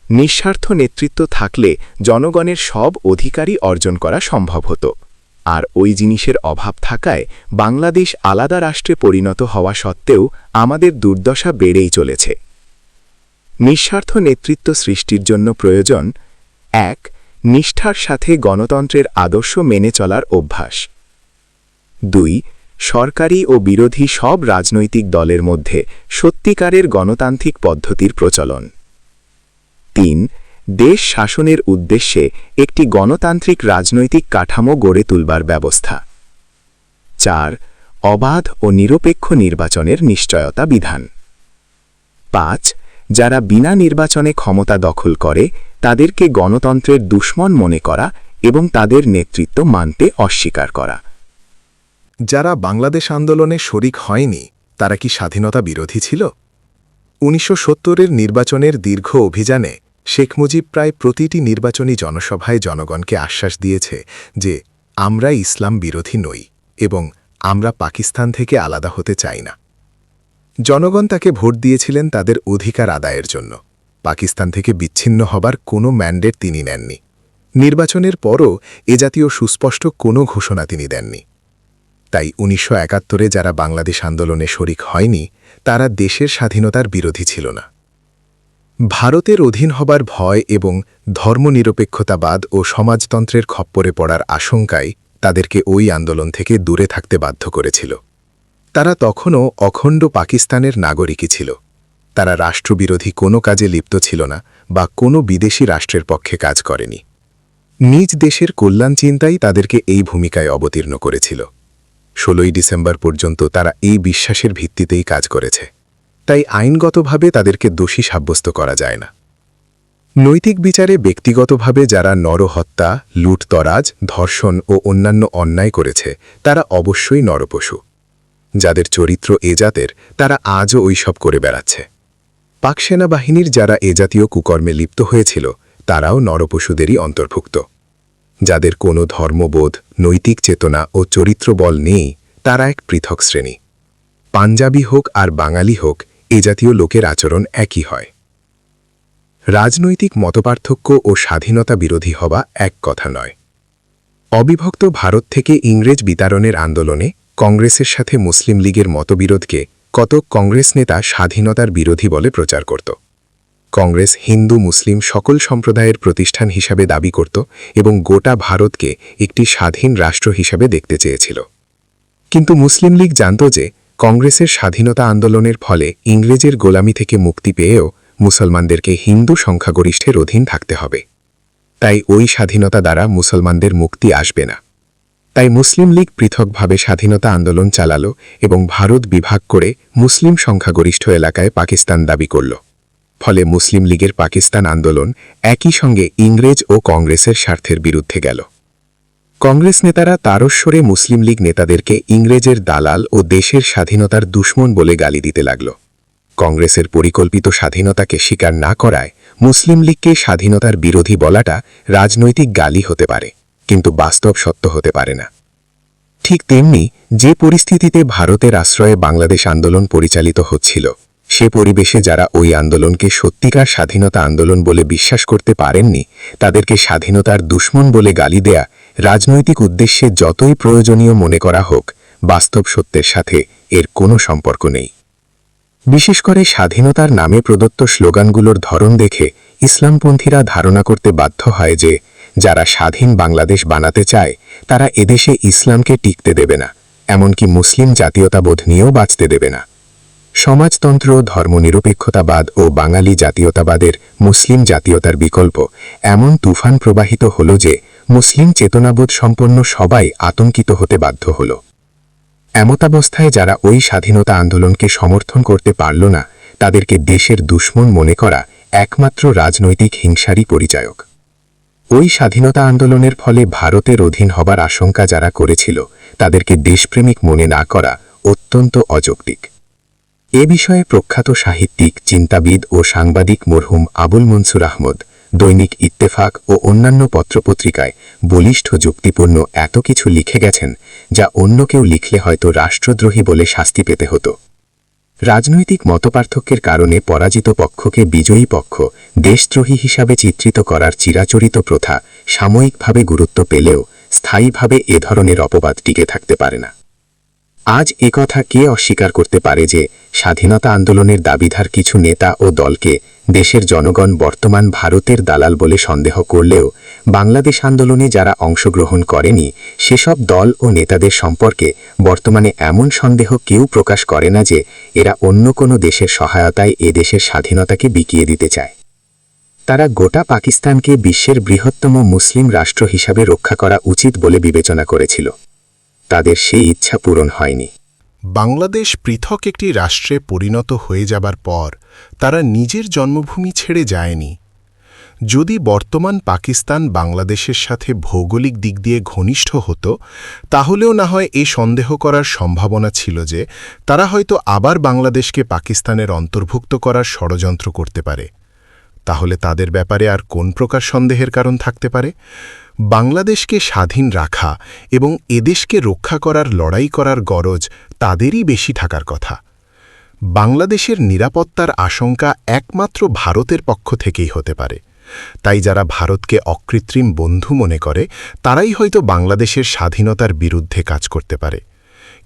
নিঃস্বার্থ নেতৃত্ব থাকলে জনগণের সব অধিকারই অর্জন করা সম্ভব হতো, আর ওই জিনিসের অভাব থাকায় বাংলাদেশ আলাদা রাষ্ট্রে পরিণত হওয়া সত্ত্বেও আমাদের দুর্দশা বেড়েই চলেছে। নিঃস্বার্থ নেতৃত্ব সৃষ্টির জন্য প্রয়োজন: ১. নিষ্ঠার সাথে গণতন্ত্রের আদর্শ মেনে চলার অভ্যাস। ২. সরকারি ও বিরোধী সব রাজনৈতিক দলের মধ্যে সত্যিকারের গণতান্ত্রিক পদ্ধতির প্রচলন। ৩. দেশ শাসনের উদ্দেশ্যে একটি গণতান্ত্রিক রাজনৈতিক কাঠামো গড়ে তুলবার ব্যবস্থা। ৪. অবাধ ও নিরপেক্ষ নির্বাচনের নিশ্চয়তা বিধান। ৫. যারা বিনা নির্বাচনে ক্ষমতা দখল করে তাদেরকে গণতন্ত্রের দুশ্মন মনে করা এবং তাদের নেতৃত্ব মানতে অস্বীকার করা। যারা বাংলাদেশ আন্দোলনে শরিক হয়নি তারা কি স্বাধীনতা বিরোধী ছিল? ১৯৭০-এর নির্বাচনের দীর্ঘ অভিযানে শেখ মুজিব প্রায় প্রতিটি নির্বাচনী জনসভায় জনগণকে আশ্বাস দিয়েছে যে আমরা ইসলাম বিরোধী নই এবং আমরা পাকিস্তান থেকে আলাদা হতে চাই না। জনগণ তাকে ভোট দিয়েছিলেন তাদের অধিকার আদায়ের জন্য। পাকিস্তান থেকে বিচ্ছিন্ন হবার কোনো ম্যান্ডেট তিনি নেননি। নির্বাচনের পরও এ জাতীয় সুস্পষ্ট কোনো ঘোষণা তিনি দেননি। তাই ১৯৭১-এ যারা বাংলাদেশ আন্দোলনে শরিক হয়নি তারা দেশের স্বাধীনতার বিরোধী ছিল না। ভারতের অধীন হবার ভয় এবং ধর্মনিরপেক্ষতাবাদ ও সমাজতন্ত্রের খপ্পরে পড়ার আশঙ্কায় তাদেরকে ওই আন্দোলন থেকে দূরে থাকতে বাধ্য করেছিল। তারা তখনও অখণ্ড পাকিস্তানের নাগরিকই ছিল। তারা রাষ্ট্রবিরোধী কোনো কাজে লিপ্ত ছিল না বা কোনো বিদেশি রাষ্ট্রের পক্ষে কাজ করেনি। নিজ দেশের কল্যাণ চিন্তাই তাদেরকে এই ভূমিকায় অবতীর্ণ করেছিল। ১৬ই ডিসেম্বর পর্যন্ত তারা এই বিশ্বাসের ভিত্তিতেই কাজ করেছে। তাই আইনগতভাবে তাদেরকে দোষী সাব্যস্ত করা যায় না। নৈতিক বিচারে ব্যক্তিগতভাবে যারা নরহত্যা, লুটতরাজ, ধর্ষণ ও অন্যান্য অন্যায় করেছে তারা অবশ্যই নরপশু। যাদের চরিত্র এ জাতের তারা আজও ওইসব করে বেড়াচ্ছে। পাক সেনাবাহিনীর যারা এ জাতীয় কুকর্মে লিপ্ত হয়েছিল তারাও নরপশুদেরই অন্তর্ভুক্ত। যাদের কোনো ধর্মবোধ, নৈতিক চেতনা ও চরিত্রবল নেই তারা এক পৃথক শ্রেণী। পাঞ্জাবি হোক আর বাঙালি হোক, এ জাতীয় লোকের আচরণ একই হয়। রাজনৈতিক মতপার্থক্য ও স্বাধীনতা বিরোধী হওয়া এক কথা নয়। অবিভক্ত ভারত থেকে ইংরেজ বিতাড়নের আন্দোলনে কংগ্রেসের সাথে মুসলিম লীগের মতবিরোধকে কতক কংগ্রেস নেতা স্বাধীনতার বিরোধী বলে প্রচার করত। কংগ্রেস হিন্দু মুসলিম সকল সম্প্রদায়ের প্রতিষ্ঠান হিসাবে দাবি করত এবং গোটা ভারতকে একটি স্বাধীন রাষ্ট্র হিসাবে দেখতে চেয়েছিল। কিন্তু মুসলিম লীগ জানত যে কংগ্রেসের স্বাধীনতা আন্দোলনের ফলে ইংরেজের গোলামি থেকে মুক্তি পেয়েও মুসলমানদেরকে হিন্দু সংখ্যাগরিষ্ঠের অধীন থাকতে হবে। তাই ওই স্বাধীনতা দ্বারা মুসলমানদের মুক্তি আসবে না। তাই মুসলিম লীগ পৃথকভাবে স্বাধীনতা আন্দোলন চালাল এবং ভারত বিভাগ করে মুসলিম সংখ্যাগরিষ্ঠ এলাকায় পাকিস্তান দাবি করল। ফলে মুসলিম লীগের পাকিস্তান আন্দোলন একই সঙ্গে ইংরেজ ও কংগ্রেসের স্বার্থের বিরুদ্ধে গেল। কংগ্রেস নেতারা তারস্বরে মুসলিম লীগ নেতাদেরকে ইংরেজের দালাল ও দেশের স্বাধীনতার দুশ্মন বলে গালি দিতে লাগল। কংগ্রেসের পরিকল্পিত স্বাধীনতাকে স্বীকার না করায় মুসলিম লীগকে স্বাধীনতার বিরোধী বলাটা রাজনৈতিক গালি হতে পারে, কিন্তু বাস্তব সত্য হতে পারে না। ঠিক তেমনি যে পরিস্থিতিতে ভারতের আশ্রয়ে বাংলাদেশ আন্দোলন পরিচালিত হচ্ছিল, সে পরিবেশে যারা ওই আন্দোলনকে সত্যিকার স্বাধীনতা আন্দোলন বলে বিশ্বাস করতে পারেননি, তাদেরকে স্বাধীনতার দুশ্মন বলে গালি দেয়া রাজনৈতিক উদ্দেশ্যে যতই প্রয়োজনীয় মনে করা হোক, বাস্তব সত্যের সাথে এর কোনো সম্পর্ক নেই। বিশেষ করে স্বাধীনতার নামে প্রদত্ত স্লোগানগুলোর ধরন দেখে ইসলামপন্থীরা ধারণা করতে বাধ্য হয় যে যারা স্বাধীন বাংলাদেশ বানাতে চায় তারা এদেশে ইসলামকে টিকতে দেবে না, এমনকি মুসলিম জাতীয়তাবোধ নিয়েও বাঁচতে দেবে না। সমাজতন্ত্র, ধর্মনিরপেক্ষতাবাদ ও বাঙালি জাতীয়তাবাদের মুসলিম জাতীয়তার বিকল্প এমন তুফান প্রবাহিত হল যে মুসলিম চেতনাবোধ সম্পন্ন সবাই আতঙ্কিত হতে বাধ্য হল। এমতাবস্থায় যারা ওই স্বাধীনতা আন্দোলনকে সমর্থন করতে পারল না, তাদেরকে দেশের দুশ্মন মনে করা একমাত্র রাজনৈতিক হিংসারই পরিচায়ক। ওই স্বাধীনতা আন্দোলনের ফলে ভারতের অধীন হবার আশঙ্কা যারা করেছিল, তাদেরকে দেশপ্রেমিক মনে না করা অত্যন্ত অযৌক্তিক। এ বিষয়ে প্রখ্যাত সাহিত্যিক, চিন্তাবিদ ও সাংবাদিক মরহুম আবুল মনসুর আহমদ দৈনিক ইত্তেফাক ও অন্যান্য পত্রপত্রিকায় বলিষ্ঠ যুক্তিপূর্ণ এত কিছু লিখে গেছেন যা অন্য কেউ লিখলে হয়তো রাষ্ট্রদ্রোহী বলে শাস্তি পেতে হতো। রাজনৈতিক মতপার্থক্যের কারণে পরাজিত পক্ষকে বিজয়ী পক্ষ দেশদ্রোহী হিসাবে চিত্রিত করার চিরাচরিত প্রথা সাময়িকভাবে গুরুত্ব পেলেও স্থায়ীভাবে এ ধরনের অপবাদ টিকে থাকতে পারে না। আজ একথা কে অস্বীকার করতে পারে যে স্বাধীনতা আন্দোলনের দাবিধার কিছু নেতা ও দলকে দেশের জনগণ বর্তমান ভারতের দালাল বলে সন্দেহ করলেও বাংলাদেশ আন্দোলনে যারা অংশগ্রহণ করেনি সেসব দল ও নেতাদের সম্পর্কে বর্তমানে এমন সন্দেহ কেউ প্রকাশ করে না যে এরা অন্য কোনো দেশের সহায়তায় এ দেশের স্বাধীনতাকে বিকিয়ে দিতে চায়। তারা গোটা পাকিস্তানকে বিশ্বের বৃহত্তম মুসলিম রাষ্ট্র হিসাবে রক্ষা করা উচিত বলে বিবেচনা করেছিল। তাদের সেই ইচ্ছা পূরণ হয়নি। বাংলাদেশ পৃথক একটি রাষ্ট্রে পরিণত হয়ে যাবার পর তারা নিজের জন্মভূমি ছেড়ে যায়নি। যদি বর্তমান পাকিস্তান বাংলাদেশের সাথে ভৌগোলিক দিক দিয়ে ঘনিষ্ঠ হতো, তাহলেও না হয় এ সন্দেহ করার সম্ভাবনা ছিল যে তারা হয়তো আবার বাংলাদেশকে পাকিস্তানের অন্তর্ভুক্ত করার ষড়যন্ত্র করতে পারে। তাহলে তাদের ব্যাপারে আর কোন প্রকার সন্দেহের কারণ থাকতে পারে? বাংলাদেশকে স্বাধীন রাখা এবং এদেশকে রক্ষা করার লড়াই করার গরজ তাদেরই বেশি থাকার কথা। বাংলাদেশের নিরাপত্তার আশঙ্কা একমাত্র ভারতের পক্ষ থেকেই হতে পারে। তাই যারা ভারতকে অকৃত্রিম বন্ধু মনে করে তারাই হয়তো বাংলাদেশের স্বাধীনতার বিরুদ্ধে কাজ করতে পারে।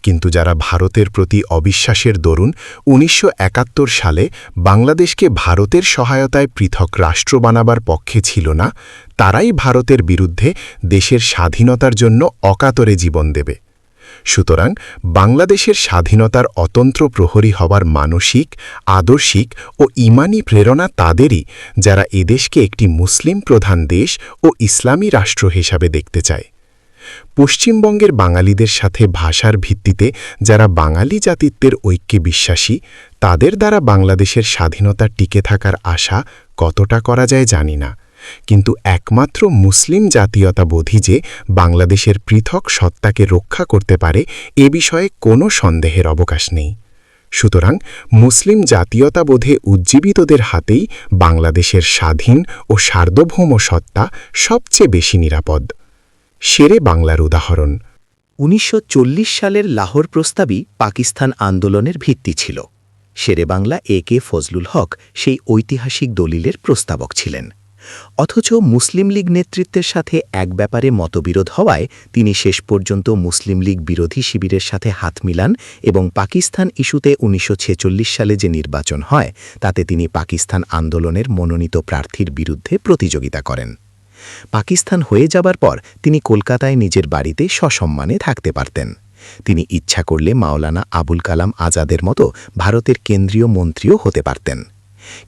কিন্তু যারা ভারতের প্রতি অবিশ্বাসের দরুন ১৯৭১ সালে বাংলাদেশকে ভারতের সহায়তায় পৃথক রাষ্ট্র বানাবার পক্ষে ছিল না, তারাই ভারতের বিরুদ্ধে দেশের স্বাধীনতার জন্য অকাতরে জীবন দেবে। সুতরাং বাংলাদেশের স্বাধীনতার অতন্ত্র প্রহরী হবার মানসিক, আদর্শিক ও ইমানি প্রেরণা তাদেরই যারা এদেশকে একটি মুসলিম প্রধান দেশ ও ইসলামী রাষ্ট্র হিসাবে দেখতে চায়। পশ্চিমবঙ্গের বাঙালিদের সাথে ভাষার ভিত্তিতে যারা বাঙালি জাতিত্বের ঐক্যে বিশ্বাসী, তাদের দ্বারা বাংলাদেশের স্বাধীনতা টিকে থাকার আশা কতটা করা যায় জানি না, কিন্তু একমাত্র মুসলিম জাতীয়তাবোধই যে বাংলাদেশের পৃথক সত্তাকে রক্ষা করতে পারে এ বিষয়ে কোনো সন্দেহের অবকাশ নেই। সুতরাং মুসলিম জাতীয়তাবোধে উজ্জীবিতদের হাতেই বাংলাদেশের স্বাধীন ও সার্বভৌম সত্তা সবচেয়ে বেশি নিরাপদ। শেরে বাংলার উদাহরণ। ১৯৪০ সালের লাহোর প্রস্তাবই পাকিস্তান আন্দোলনের ভিত্তি ছিল। শেরে বাংলা A.K. ফজলুল হক সেই ঐতিহাসিক দলিলের প্রস্তাবক ছিলেন। অথচ মুসলিম লীগ নেতৃত্বের সাথে এক ব্যাপারে মতবিরোধ হওয়ায় তিনি শেষ পর্যন্ত মুসলিম লীগ বিরোধী শিবিরের সাথে হাত মিলান এবং পাকিস্তান ইস্যুতে ১৯৪৬ সালে যে নির্বাচন হয় তাতে তিনি পাকিস্তান আন্দোলনের মনোনীত প্রার্থীর বিরুদ্ধে প্রতিযোগিতা করেন। পাকিস্তান হয়ে যাবার পর তিনি কলকাতায় নিজের বাড়িতে সসম্মানে থাকতে পারতেন। তিনি ইচ্ছা করলে মাওলানা আবুল কালাম আজাদের মতো ভারতের কেন্দ্রীয় মন্ত্রীও হতে পারতেন।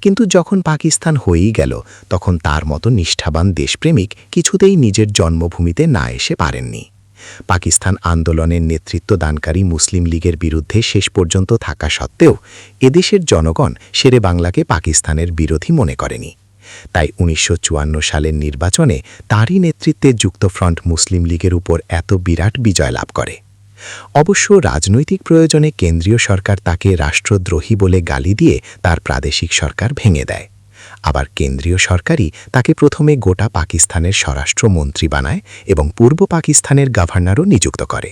কিন্তু যখন পাকিস্তান হয়েই গেল তখন তার মতো নিষ্ঠাবান দেশপ্রেমিক কিছুতেই নিজের জন্মভূমিতে না এসে পারেননি। পাকিস্তান আন্দোলনের নেতৃত্ব দানকারী মুসলিম লীগের বিরুদ্ধে শেষ পর্যন্ত থাকা সত্ত্বেও এদেশের জনগণ শেরে বাংলাকে পাকিস্তানের বিরোধী মনে করেনি। তাই ১৯৫৪ সালের নির্বাচনে তাঁরই নেতৃত্বে যুক্তফ্রন্ট মুসলিম লীগের উপর এত বিরাট বিজয় লাভ করে। অবশ্য রাজনৈতিক প্রয়োজনে কেন্দ্রীয় সরকার তাকে রাষ্ট্রদ্রোহী বলে গালি দিয়ে তার প্রাদেশিক সরকার ভেঙে দেয়। আবার কেন্দ্রীয় সরকারই তাকে প্রথমে গোটা পাকিস্তানের স্বরাষ্ট্রমন্ত্রী বানায় এবং পূর্ব পাকিস্তানের গভর্নরও নিযুক্ত করে।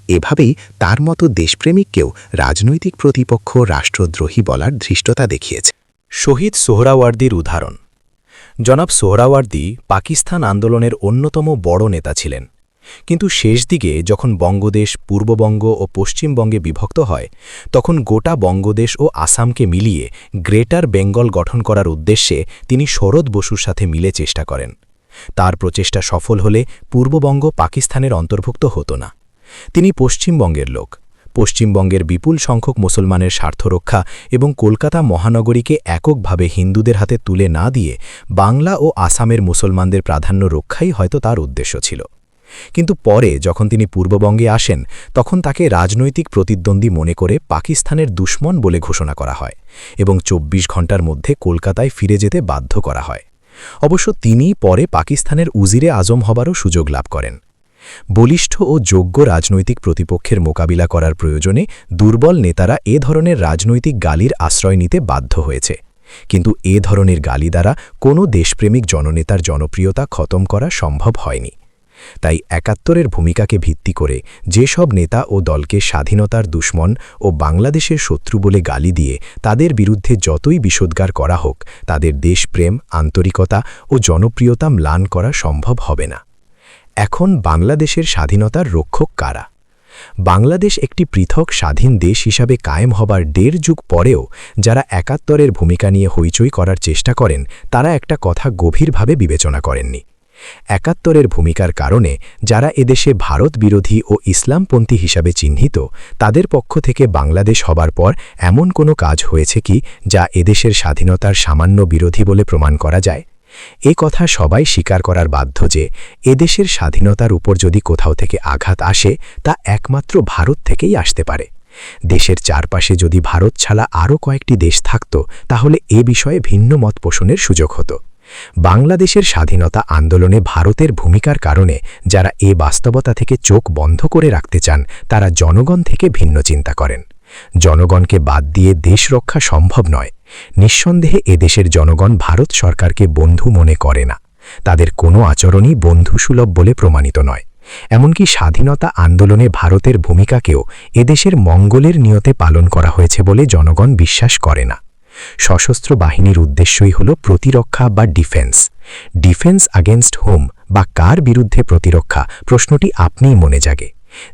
এভাবেই তার মতো দেশপ্রেমিককেও রাজনৈতিক প্রতিপক্ষ রাষ্ট্রদ্রোহী বলার ধৃষ্টতা দেখিয়েছে। শহীদ সোহরাওয়ার্দীর উদাহরণ। জনাব সোহরাওয়ার্দী পাকিস্তান আন্দোলনের অন্যতম বড় নেতা ছিলেন, কিন্তু শেষ দিকে যখন বঙ্গদেশ পূর্ববঙ্গ ও পশ্চিমবঙ্গে বিভক্ত হয়, তখন গোটা বঙ্গদেশ ও আসামকে মিলিয়ে গ্রেটার বেঙ্গল গঠন করার উদ্দেশ্যে তিনি শরৎ বসুর সাথে মিলে চেষ্টা করেন। তার প্রচেষ্টা সফল হলে পূর্ববঙ্গ পাকিস্তানের অন্তর্ভুক্ত হতো না। তিনি পশ্চিমবঙ্গের লোক। পশ্চিমবঙ্গের বিপুল সংখ্যক মুসলমানের স্বার্থ রক্ষা এবং কলকাতা মহানগরীকে এককভাবে হিন্দুদের হাতে তুলে না দিয়ে বাংলা ও আসামের মুসলমানদের প্রাধান্য রক্ষাই হয়তো তার উদ্দেশ্য ছিল। কিন্তু পরে যখন তিনি পূর্ববঙ্গে আসেন, তখন তাকে রাজনৈতিক প্রতিদ্বন্দ্বী মনে করে পাকিস্তানের দুশ্মন বলে ঘোষণা করা হয় এবং ২৪ ঘণ্টার মধ্যে কলকাতায় ফিরে যেতে বাধ্য করা হয়। অবশ্য তিনি পরে পাকিস্তানের উজিরে আজম হবারও সুযোগ লাভ করেন। বলিষ্ঠ ও যোগ্য রাজনৈতিক প্রতিপক্ষের মোকাবিলা করার প্রয়োজনে দুর্বল নেতারা এ ধরনের রাজনৈতিক গালির আশ্রয় নিতে বাধ্য হয়েছে, কিন্তু এ ধরনের গালি দ্বারা কোনো দেশপ্রেমিক জননেতার জনপ্রিয়তা খতম করা সম্ভব হয়নি। তাই ৭১-এর ভূমিকাকে ভিত্তি করে যেসব নেতা ও দলকে স্বাধীনতার দুশ্মন ও বাংলাদেশের শত্রু বলে গালি দিয়ে তাদের বিরুদ্ধে যতই বিষোদ্গার করা হোক, তাদের দেশপ্রেম, আন্তরিকতা ও জনপ্রিয়তা ম্লান করা সম্ভব হবে না। এখন বাংলাদেশের স্বাধীনতার রক্ষক কারা? বাংলাদেশ একটি পৃথক স্বাধীন দেশ হিসাবে কায়েম হবার ১.৫ যুগ পরেও যারা ৭১-এর ভূমিকা নিয়ে হইচই করার চেষ্টা করেন, তারা একটা কথা গভীরভাবে বিবেচনা করেননি। ৭১-এর ভূমিকার কারণে যারা এদেশে ভারত বিরোধী ও ইসলামপন্থী হিসাবে চিহ্নিত, তাদের পক্ষ থেকে বাংলাদেশ হবার পর এমন কোনো কাজ হয়েছে কি যা এদেশের স্বাধীনতার সামান্য বিরোধী বলে প্রমাণ করা যায়? এ কথা সবাই স্বীকার করার বাধ্য যে এদেশের স্বাধীনতার উপর যদি কোথাও থেকে আঘাত আসে, তা একমাত্র ভারত থেকেই আসতে পারে। দেশের চারপাশে যদি ভারত ছাড়া আরও কয়েকটি দেশ থাকত, তাহলে এ বিষয়ে ভিন্ন মত পোষণের সুযোগ হতো। বাংলাদেশের স্বাধীনতা আন্দোলনে ভারতের ভূমিকার কারণে যারা এ বাস্তবতা থেকে চোখ বন্ধ করে রাখতে চান, তারা জনগণ থেকে ভিন্ন চিন্তা করেন। জনগণকে বাদ দিয়ে দেশ রক্ষা সম্ভব নয়। নিঃসন্দেহে এদেশের জনগণ ভারত সরকারকে বন্ধু মনে করে না। তাদের কোনো আচরণই বন্ধুসুলভ বলে প্রমাণিত নয়। এমনকি স্বাধীনতা আন্দোলনে ভারতের ভূমিকাকেও এদেশের মঙ্গলের নিয়তে পালন করা হয়েছে বলে জনগণ বিশ্বাস করে না। সশস্ত্র বাহিনীর উদ্দেশ্যই হল প্রতিরক্ষা বা ডিফেন্স। ডিফেন্স আগেনস্ট হোম বা কার বিরুদ্ধে প্রতিরক্ষা, প্রশ্নটি আপনিই মনে জাগে।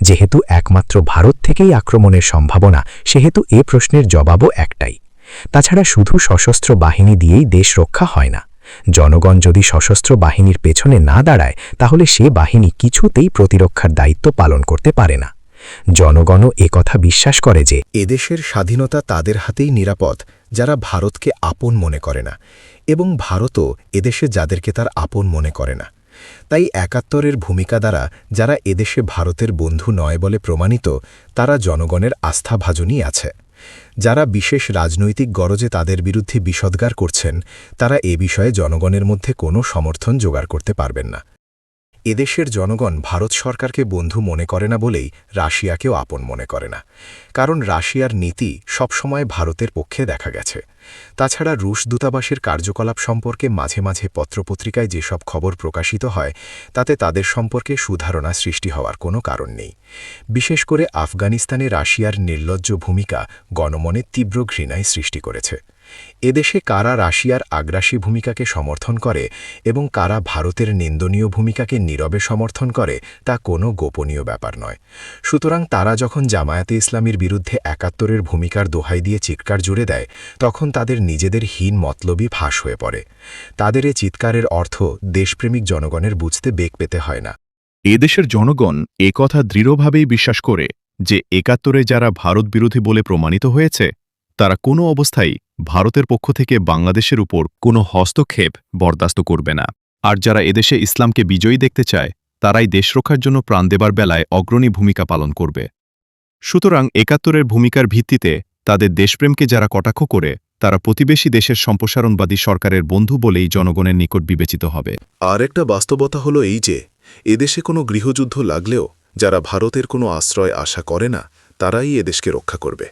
যেহেতু একমাত্র ভারত থেকেই আক্রমণের সম্ভাবনা, সেহেতু এ প্রশ্নের জবাবও একটাই। তাছাড়া শুধু সশস্ত্র বাহিনী দিয়েই দেশ রক্ষা হয় না। জনগণ যদি সশস্ত্র বাহিনীর পেছনে না দাঁড়ায়, তাহলে সে বাহিনী কিছুতেই প্রতিরক্ষার দায়িত্ব পালন করতে পারে না। জনগণও একথা বিশ্বাস করে যে এদেশের স্বাধীনতা তাদের হাতেই নিরাপদ যারা ভারতকে আপন মনে করে না, এবং ভারতও এদেশে যাদেরকে তার আপন মনে করে না। তাই ৭১-এর ভূমিকা দ্বারা যারা এদেশে ভারতের বন্ধু নয় বলে প্রমাণিত, তারা জনগণের আস্থাভাজনই আছে। যারা বিশেষ রাজনৈতিক গরজে তাদের বিরুদ্ধে বিষোদ্গার করছেন, তারা এ বিষয়ে জনগণের মধ্যে কোনো সমর্থন জোগাড় করতে পারবেন না। এদেশের জনগণ ভারত সরকারকে বন্ধু মনে করে না বলেই রাশিয়াকেও আপন মনে করে না, কারণ রাশিয়ার নীতি সবসময় ভারতের পক্ষে দেখা গেছে। তাছাড়া রুশ দূতাবাসের কার্যকলাপ সম্পর্কে মাঝে মাঝে পত্রপত্রিকায় যেসব খবর প্রকাশিত হয়, তাতে তাদের সম্পর্কে সুধারণা সৃষ্টি হওয়ার কোনো কারণ নেই। বিশেষ করে আফগানিস্তানে রাশিয়ার নির্লজ্জ ভূমিকা গণমনে তীব্র ঘৃণায় সৃষ্টি করেছে। এদেশে কারা রাশিয়ার আগ্রাসী ভূমিকাকে সমর্থন করে এবং কারা ভারতের নিন্দনীয় ভূমিকাকে নীরবে সমর্থন করে, তা কোনো গোপনীয় ব্যাপার নয়। সুতরাং তারা যখন জামায়াতে ইসলামীর বিরুদ্ধে ৭১-এর ভূমিকার দোহাই দিয়ে চিৎকার জুড়ে দেয়, তখন তাদের নিজেদের হীন মতলবই ফাঁস হয়ে পড়ে। তাদের এ চিৎকারের অর্থ দেশপ্রেমিক জনগণের বুঝতে বেগ পেতে হয় না। এদেশের জনগণ একথা দৃঢ়ভাবেই বিশ্বাস করে যে ৭১-এ যারা ভারত বিরোধী বলে প্রমাণিত হয়েছে, তারা কোনো অবস্থায় ভারতের পক্ষ থেকে বাংলাদেশের উপর কোনো হস্তক্ষেপ বরদাস্ত করবে না। আর যারা এদেশে ইসলামকে বিজয়ী দেখতে চায়, তারাই দেশ রক্ষার জন্য প্রাণ দেবার বেলায় অগ্রণী ভূমিকা পালন করবে। সুতরাং ৭১-এর ভূমিকার ভিত্তিতে তাদের দেশপ্রেমকে যারা কটাক্ষ করে তারা প্রতিবেশী দেশের সম্প্রসারণবাদী সরকারের বন্ধু বলেই জনগণের নিকট বিবেচিত হবে। আর একটা বাস্তবতা হলো এই যে এদেশে কোনো গৃহযুদ্ধ লাগলেও যারা ভারতের কোনো আশ্রয় আশা করে না তারাই এদেশকে রক্ষা করবে।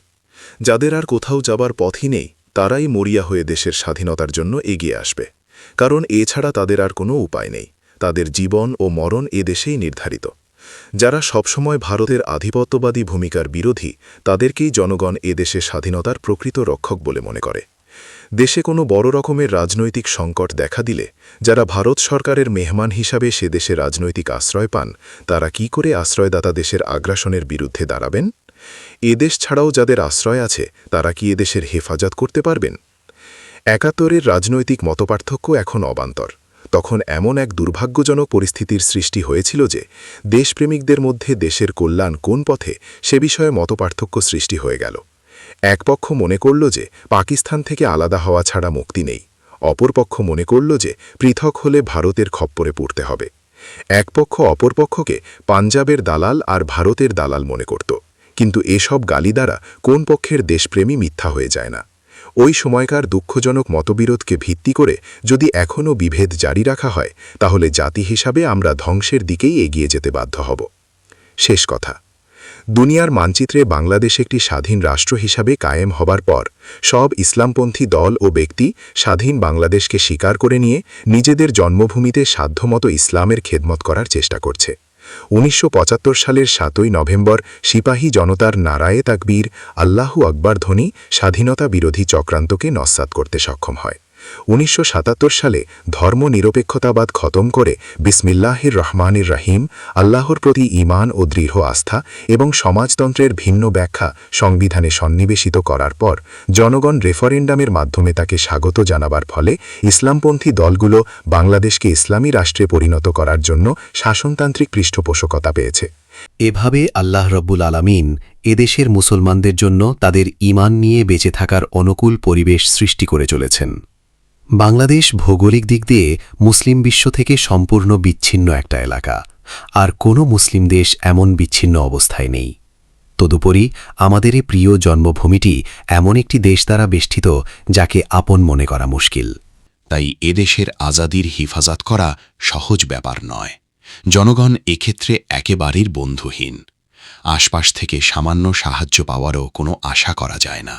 যাদের আর কোথাও যাবার পথই নেই তারাই মরিয়া হয়ে দেশের স্বাধীনতার জন্য এগিয়ে আসবে, কারণ এছাড়া তাদের আর কোনো উপায় নেই। তাদের জীবন ও মরণ এদেশেই নির্ধারিত। যারা সবসময় ভারতের আধিপত্যবাদী ভূমিকার বিরোধী তাদেরকেই জনগণ এদেশে স্বাধীনতার প্রকৃত রক্ষক বলে মনে করে। দেশে কোনো বড় রকমের রাজনৈতিক সংকট দেখা দিলে যারা ভারত সরকারের মেহমান হিসাবে সে দেশে রাজনৈতিক আশ্রয় পান তারা কি করে আশ্রয়দাতা দেশের আগ্রাসনের বিরুদ্ধে দাঁড়াবেন? এদেশ ছাড়াও যাদের আশ্রয় আছে তারা কি এদেশের হেফাজত করতে পারবেন? ৭১-এর রাজনৈতিক মতপার্থক্য এখন অবান্তর। তখন এমন এক দুর্ভাগ্যজনক পরিস্থিতির সৃষ্টি হয়েছিল যে দেশপ্রেমিকদের মধ্যে দেশের কল্যাণ কোন পথে সে বিষয়ে মতপার্থক্য সৃষ্টি হয়ে গেল। এক পক্ষ মনে করল যে পাকিস্তান থেকে আলাদা হওয়া ছাড়া মুক্তি নেই, অপর পক্ষ মনে করল যে পৃথক হলে ভারতের খপ্পরে পড়তে হবে। এক পক্ষ অপর পক্ষকে পাঞ্জাবের দালাল আর ভারতের দালাল মনে করত, কিন্তু এসব গালি দ্বারা কোন পক্ষের দেশপ্রেমী মিথ্যা হয়ে যায় না। ওই সময়কার দুঃখজনক মতবিরোধকে ভিত্তি করে যদি এখনও বিভেদ জারি রাখা হয় তাহলে জাতি হিসাবে আমরা ধ্বংসের দিকেই এগিয়ে যেতে বাধ্য হব। শেষ কথা, দুনিয়ার মানচিত্রে বাংলাদেশ একটি স্বাধীন রাষ্ট্র হিসাবে কায়েম হবার পর সব ইসলামপন্থী দল ও ব্যক্তি স্বাধীন বাংলাদেশকে স্বীকার করে নিয়ে নিজেদের জন্মভূমিতে সাধ্যমতো ইসলামের খেদমত করার চেষ্টা করছে। ১৯৭৫ সালের ৭ই নভেম্বর সিপাহী জনতার নারায়ে তাকবীর আল্লাহু আকবার ধ্বনি স্বাধীনতা বিরোধী চক্রান্তকে নস্যাৎ করতে সক্ষম হয়। ১৯৭৭ সালে ধর্মনিরপেক্ষতাবাদ খতম করে বিসমিল্লাহির রহমানির রহিম আল্লাহর প্রতি ঈমান ও দৃঢ় আস্থা এবং সমাজতন্ত্রের ভিন্ন ব্যাখ্যা সংবিধানে সন্নিবেশিত করার পর জনগণ রেফারেন্ডামের মাধ্যমে তাকে স্বাগত জানাবার ফলে ইসলামপন্থী দলগুলো বাংলাদেশকে ইসলামী রাষ্ট্রে পরিণত করার জন্য শাসনতান্ত্রিক পৃষ্ঠপোষকতা পেয়েছে। এভাবে আল্লাহ রব্বুল আলামিন এদেশের মুসলমানদের জন্য তাদের ঈমান নিয়ে বেঁচে থাকার অনুকূল পরিবেশ সৃষ্টি করে চলেছেন। বাংলাদেশ ভৌগোলিক দিক দিয়ে মুসলিম বিশ্ব থেকে সম্পূর্ণ বিচ্ছিন্ন একটা এলাকা, আর কোনো মুসলিম দেশ এমন বিচ্ছিন্ন অবস্থায় নেই। তদুপরি আমাদের এই প্রিয় জন্মভূমিটি এমন একটি দেশ দ্বারা বেষ্টিত যাকে আপন মনে করা মুশকিল। তাই এদেশের আজাদির হিফাজত করা সহজ ব্যাপার নয়। জনগণ এক্ষেত্রে একেবারেই বন্ধুহীন। আশপাশ থেকে সামান্য সাহায্য পাওয়ারও কোনো আশা করা যায় না।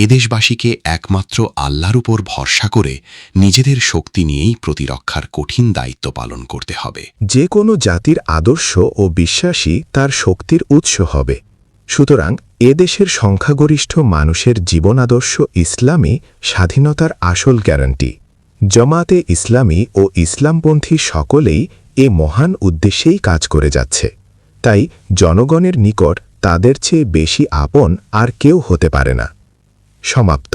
এদেশবাসীকে একমাত্র আল্লাহর উপর ভরসা করে নিজেদের শক্তি নিয়েই প্রতিরক্ষার কঠিন দায়িত্ব পালন করতে হবে। যে কোনো জাতির আদর্শ ও বিশ্বাসী তার শক্তির উৎস হবে। সুতরাং এদেশের সংখ্যাগরিষ্ঠ মানুষের জীবন আদর্শ ইসলামী স্বাধীনতার আসল গ্যারান্টি। জামাতে ইসলামী ও ইসলামপন্থী সকলেই এ মহান উদ্দেশ্যেই কাজ করে যাচ্ছে। তাই জনগণের নিকট তাদের চেয়ে বেশি আপন আর কেউ হতে পারে না। সমাপ্ত।